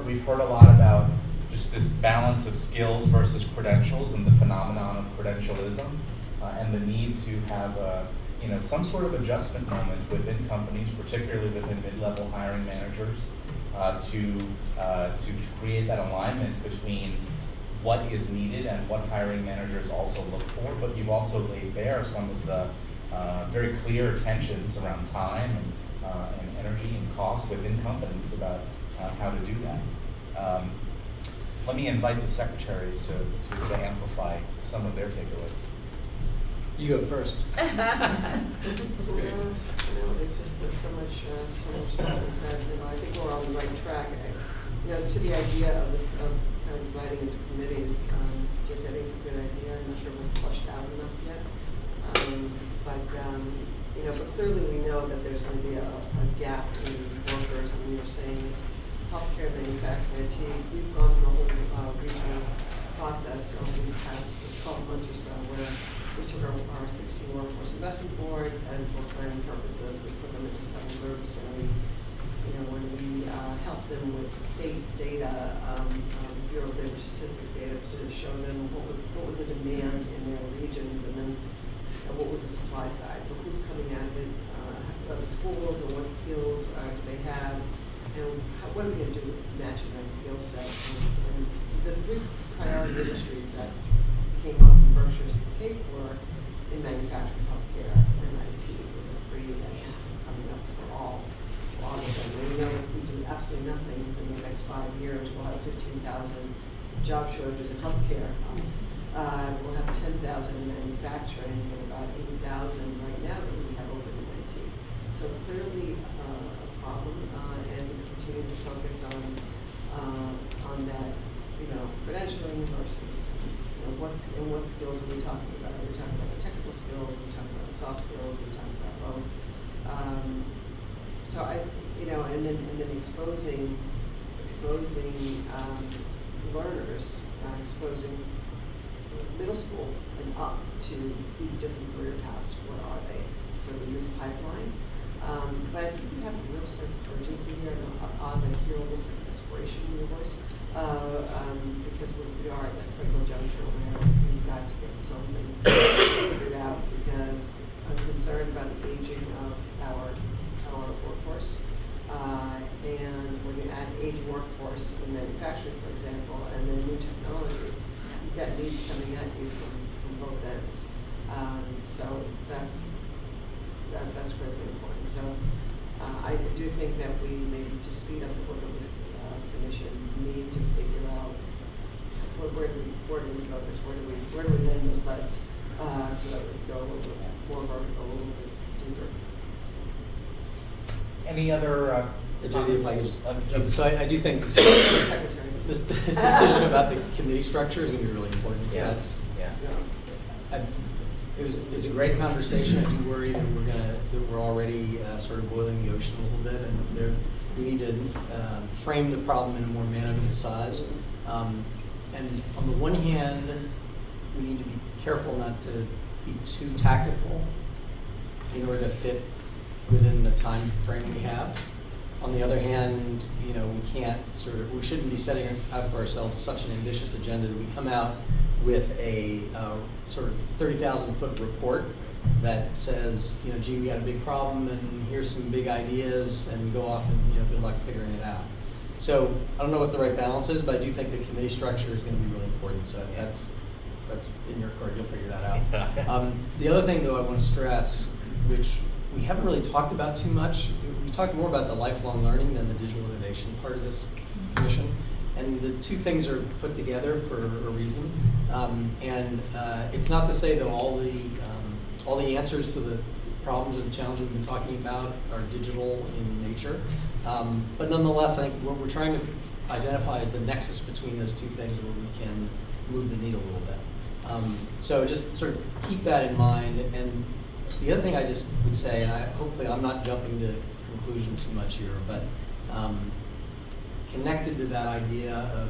We've heard a lot about just this balance of skills versus credentials and the phenomenon of credentialism, and the need to have some sort of adjustment moment within companies, particularly within mid-level hiring managers, to create that alignment between what is needed and what hiring managers also look for. But you've also laid bare some of the very clear tensions around time and energy and cost within companies about how to do that. Let me invite the secretaries to amplify some of their takeaways. You go first. There's just so much that's been said. I think we're on the right track. To the idea of this, of kind of dividing into committees, just I think it's a good idea. I'm not sure if it's flushed out enough yet. But clearly we know that there's going to be a gap in workers, and we were saying healthcare, manufacturing, IT. We've gone through a whole regional process over these past 12 months or so, where we took our 16 workforce investment boards, and for planning purposes, we put them into 7 groups, and when we helped them with state data, Bureau of Labor Statistics data, to show them what was the demand in their regions, and then what was the supply side. So who's coming out of it, the schools, or what skills do they have, and what are we going to do with matching that skill set? And the 3 priority industries that came up from Berkshire's Cape were in manufacturing, healthcare, and IT, with the 3 that is coming up for all of them. And we know if we do absolutely nothing in the next 5 years, we'll have 15,000 job shortages in healthcare. We'll have 10,000 in manufacturing, and about 80,000 right now that we have open in IT. So clearly a problem, and we continue to focus on that, credentialing versus what skills are we talking about? Are we talking about the technical skills? Are we talking about the soft skills? Are we talking about both? So and then exposing learners, exposing middle school and up to these different career paths. What are they for the youth pipeline? But I think we have a real sense of urgency here, and Oz, I hear almost like desperation in your voice, because we are at that critical juncture where we've got to get something figured out, because I'm concerned about the aging of our workforce. And when you add aging workforce in manufacturing, for example, and then new technology, you've got needs coming at you from both ends. So that's critically important. So I do think that we maybe to speed up the work of this commission need to figure out where do we focus, where do we lend those legs, so that we go a little bit more vertical, a little bit deeper. Any other JD, if I could just, so I do think, Secretary. this decision about the committee structure is going to be really important. Yeah. That's, Yeah. it's a great conversation. I do worry that we're already sort of boiling the ocean a little bit, and we need to frame the problem in a more manageable size. And on the one hand, we need to be careful not to be too tactical in order to fit within the time frame we have. On the other hand, we shouldn't be setting out for ourselves such an ambitious agenda that we come out with a sort of 30,000-foot report that says, gee, we got a big problem and here's some big ideas, and go off and good luck figuring it out. So I don't know what the right balance is, but I do think the committee structure is going to be really important. So that's in your court. You'll figure that out. The other thing, though, I want to stress, which we haven't really talked about too much. We talked more about the lifelong learning than the digital innovation part of this commission. And the two things are put together for a reason. It's not to say that all the answers to the problems or the challenges we've been talking about are digital in nature. But nonetheless, I think what we're trying to identify is the nexus between those two things where we can move the needle a little bit. So just sort of keep that in mind. And the other thing I just would say, and hopefully I'm not jumping to conclusions too much here, but connected to that idea of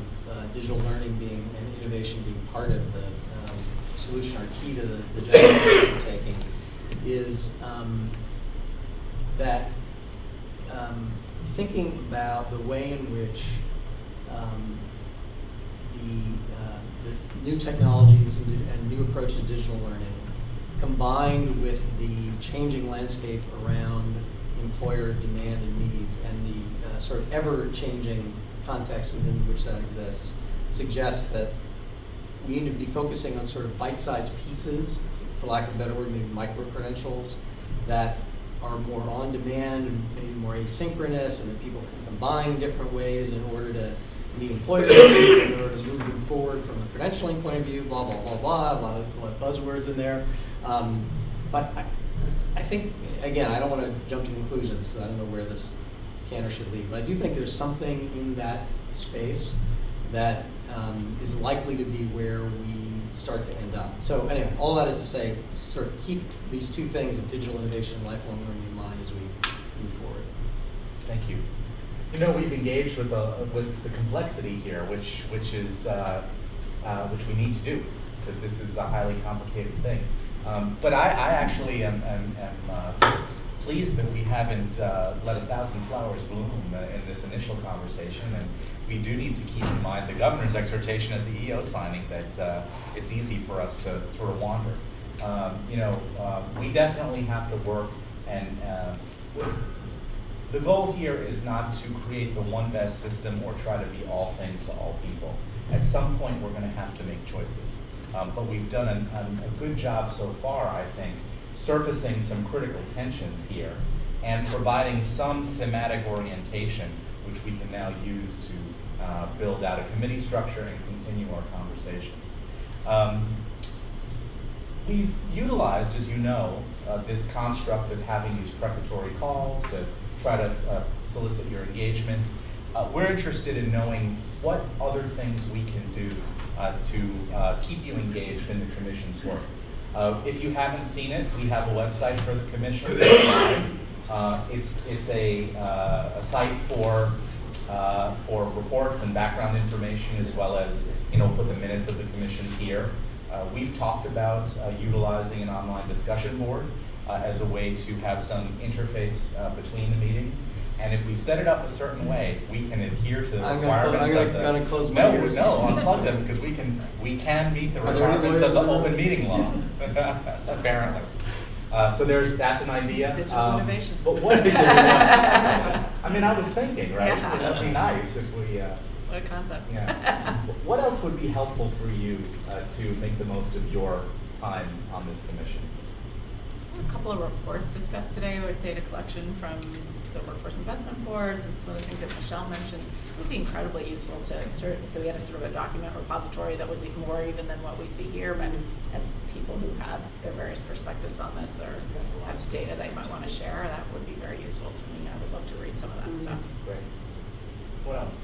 digital learning and innovation being part of the solution or key to the journey we're taking is that thinking about the way in which the new technologies and new approaches to digital learning combined with the changing landscape around employer demand and needs and the sort of ever-changing context within which that exists suggests that we need to be focusing on sort of bite-sized pieces, for lack of a better word, maybe micro-credentials that are more on demand and maybe more asynchronous, and that people can combine different ways in order to meet employer needs, in order to move them forward from a credentialing point of view, blah, blah, blah, blah, a lot of buzzwords in there. But I think, again, I don't want to jump to conclusions because I don't know where this can or should lead, but I do think there's something in that space that is likely to be where we start to end up. So anyway, all that is to say, sort of keep these two things of digital innovation and lifelong learning in mind as we move forward. Thank you. We've engaged with the complexity here, which we need to do, because this is a highly complicated thing. But I actually am pleased that we haven't let 1,000 flowers bloom in this initial conversation, and we do need to keep in mind the governor's exhortation at the EO signing that it's easy for us to sort of wander. We definitely have to work, and the goal here is not to create the one best system or try to be all things to all people. At some point, we're going to have to make choices. But we've done a good job so far, I think, surfacing some critical tensions here and providing some thematic orientation, which we can now use to build out a committee structure and continue our conversations. We've utilized, as you know, this construct of having these preparatory calls to try to solicit your engagement. We're interested in knowing what other things we can do to keep you engaged in the Commission's work. If you haven't seen it, we have a website for the Commission. It's a site for reports and background information, as well as put the minutes of the Commission here. We've talked about utilizing an online discussion board as a way to have some interface between the meetings. And if we set it up a certain way, we can adhere to the requirements of the... I'm going to close my ears. No, unplug them, because we can meet the requirements of the open meeting law, apparently. So that's an idea. Digital innovation. But what is the... I was thinking, right? Yeah. That'd be nice if we... What a concept. Yeah. What else would be helpful for you to make the most of your time on this commission? A couple of reports discussed today with data collection from the workforce investment boards and some of the things that Michelle mentioned. It would be incredibly useful if we had a sort of a document repository that was more even than what we see here, but as people who have their various perspectives on this or have data they might want to share, that would be very useful to me. I would love to read some of that stuff. Great. What else?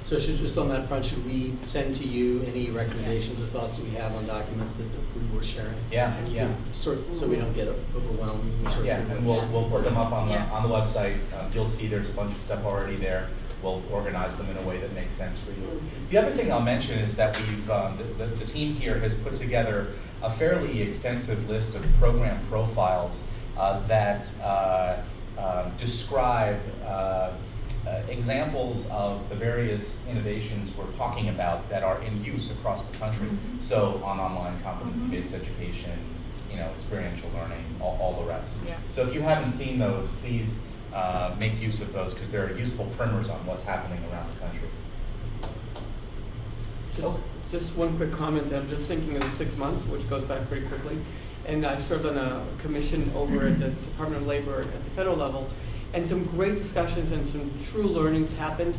So So just on that front, should we send to you any recommendations or thoughts that we have on documents that we were sharing? Yeah, And you yeah. can so we don't get overwhelmed. We sort Yeah, through and what's- we'll put them up on Yeah. the website. You'll see there's a bunch of stuff already there. We'll organize them in a way that makes sense for you. The other thing I'll mention is that we've, the team here has put together a fairly extensive list of program profiles that describe examples of the various innovations we're talking about that are in use across the country. So on online competency-based education, experiential learning, all the rest. Yeah. So if you haven't seen those, please make use of those because they're useful primers on what's happening around the country. Just one quick comment. I'm just thinking of the 6 months, which goes back pretty quickly. And I served on a commission over at the Department of Labor at the federal level, and some great discussions and some true learnings happened,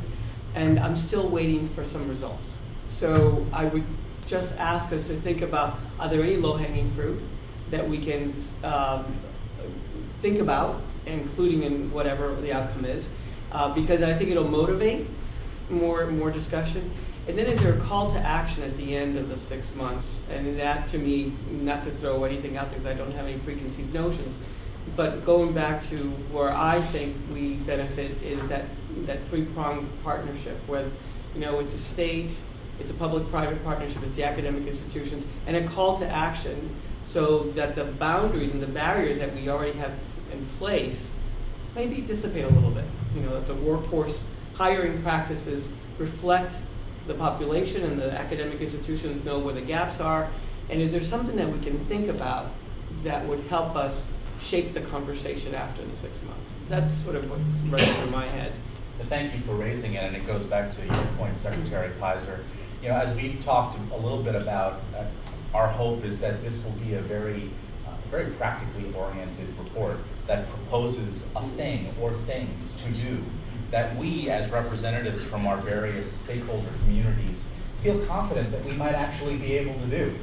and I'm still waiting for some results. So I would just ask us to think about, are there any low-hanging fruit that we can think about, including in whatever the outcome is, because I think it'll motivate more discussion. And then is there a call to action at the end of the 6 months? And that, to me, not to throw anything out there because I don't have any preconceived notions, but going back to where I think we benefit is that three-pronged partnership where, it's a state, it's a public-private partnership, it's the academic institutions, and a call to action so that the boundaries and the barriers that we already have in place maybe dissipate a little bit. That the workforce hiring practices reflect the population and the academic institutions know where the gaps are, and is there something that we can think about that would help us shape the conversation after the 6 months? That's sort of what's running through my head. But thank you for raising it, and it goes back to your point, Secretary Pizer. As we've talked a little bit about, our hope is that this will be a very practically oriented report that proposes a thing or things to do that we, as representatives from our various stakeholder communities, feel confident that we might actually be able to do.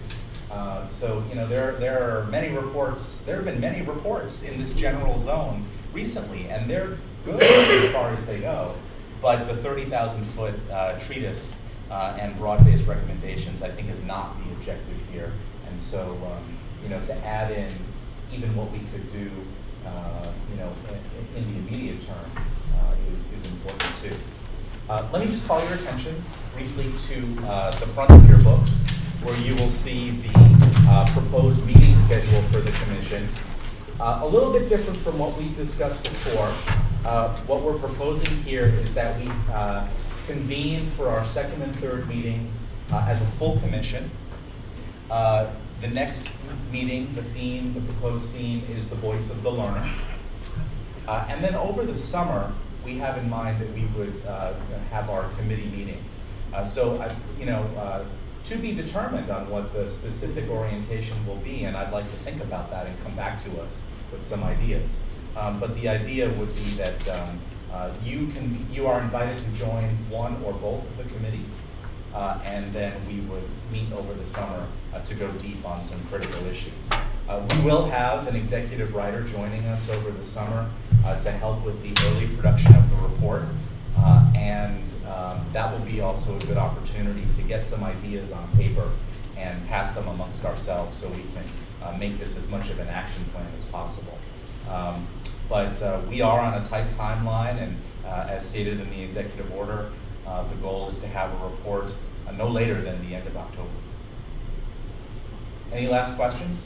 There are many reports. There have been many reports in this general zone recently, and they're good as far as they go. But the 30,000-foot treatise and broad-based recommendations, I think, is not the objective here. And so, to add in even what we could do, in the immediate term is important too. Let me just call your attention briefly to the front of your books, where you will see the proposed meeting schedule for the commission. A little bit different from what we discussed before. What we're proposing here is that we convene for our second and third meetings as a full commission. The next meeting, the proposed theme is the voice of the learner. And then over the summer, we have in mind that we would have our committee meetings. To be determined on what the specific orientation will be, and I'd like to think about that and come back to us with some ideas. But the idea would be that you are invited to join one or both of the committees, and then we would meet over the summer to go deep on some critical issues. We will have an executive writer joining us over the summer to help with the early production of the report, and that will be also a good opportunity to get some ideas on paper and pass them amongst ourselves so we can make this as much of an action plan as possible. But we are on a tight timeline, and as stated in the executive order, the goal is to have a report no later than the end of October. Any last questions?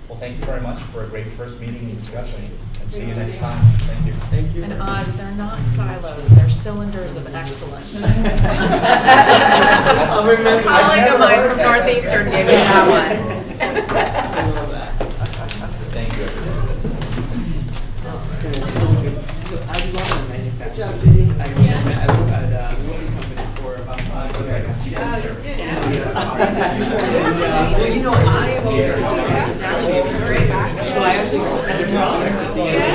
Well, thank you very much for a great first meeting and discussion, and see you next time. Thank you. Thank you. And Oz, they're not silos, they're cylinders of excellence. I'll remember. A colleague of mine from Northeastern gave me that one. Thank you, everybody. I love the manufacturing. Good job, Judy. I worked at a moving company for about 5 years. Oh, you did, I am here. So I actually sent the drawings. Yeah.